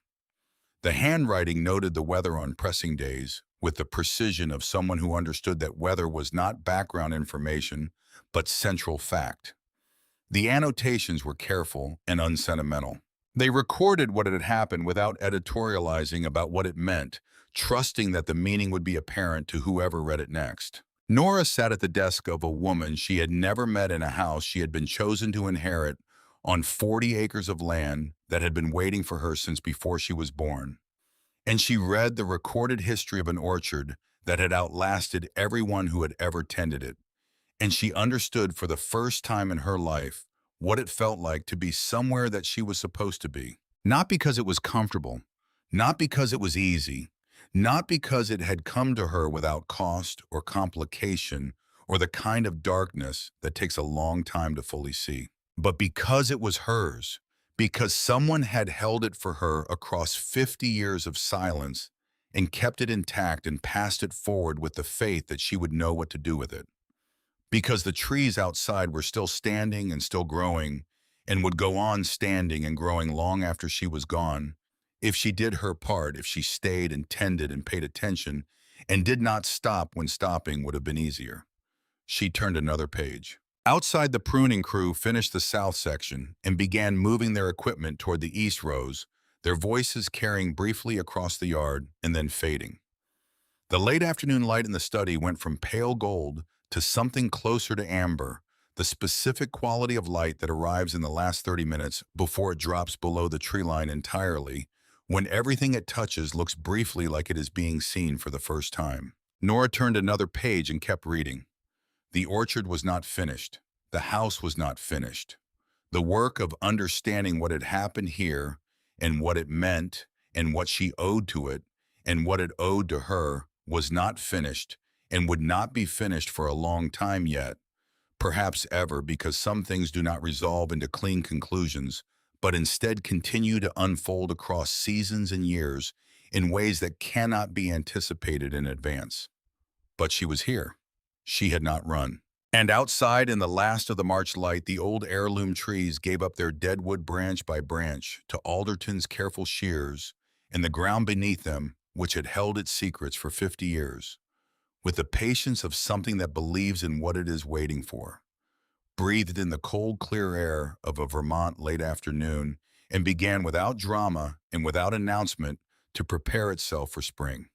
The handwriting noted the weather on pressing days with the precision of someone who understood that weather was not background information, but central fact. The annotations were careful and unsentimental. They recorded what had happened without editorializing about what it meant, trusting that the meaning would be apparent to whoever read it next. Nora sat at the desk of a woman she had never met in a house she had been chosen to inherit on 40 acres of land that had been waiting for her since before she was born. And she read the recorded history of an orchard that had outlasted everyone who had ever tended it. And she understood for the first time in her life what it felt like to be somewhere that she was supposed to be. Not because it was comfortable, not because it was easy, not because it had come to her without cost or complication or the kind of darkness that takes a long time to fully see, but because it was hers, because someone had held it for her across 50 years of silence and kept it intact and passed it forward with the faith that she would know what to do with it. Because the trees outside were still standing and still growing and would go on standing and growing long after she was gone, if she did her part, if she stayed and tended and paid attention and did not stop when stopping would have been easier. She turned another page. Outside, the pruning crew finished the south section and began moving their equipment toward the east rows, their voices carrying briefly across the yard and then fading. The late afternoon light in the study went from pale gold to something closer to amber, the specific quality of light that arrives in the last 30 minutes before it drops below the tree line entirely, when everything it touches looks briefly like it is being seen for the first time. Nora turned another page and kept reading. The orchard was not finished. The house was not finished. The work of understanding what had happened here and what it meant and what she owed to it and what it owed to her was not finished and would not be finished for a long time yet, perhaps ever, because some things do not resolve into clean conclusions, but instead continue to unfold across seasons and years in ways that cannot be anticipated in advance. But she was here. She had not run. And outside in the last of the March light, the old heirloom trees gave up their dead wood branch by branch to Alderton's careful shears, and the ground beneath them, which had held its secrets for 50 years, with the patience of something that believes in what it is waiting for, breathed in the cold, clear air of a Vermont late afternoon, and began without drama and without announcement to prepare itself for spring.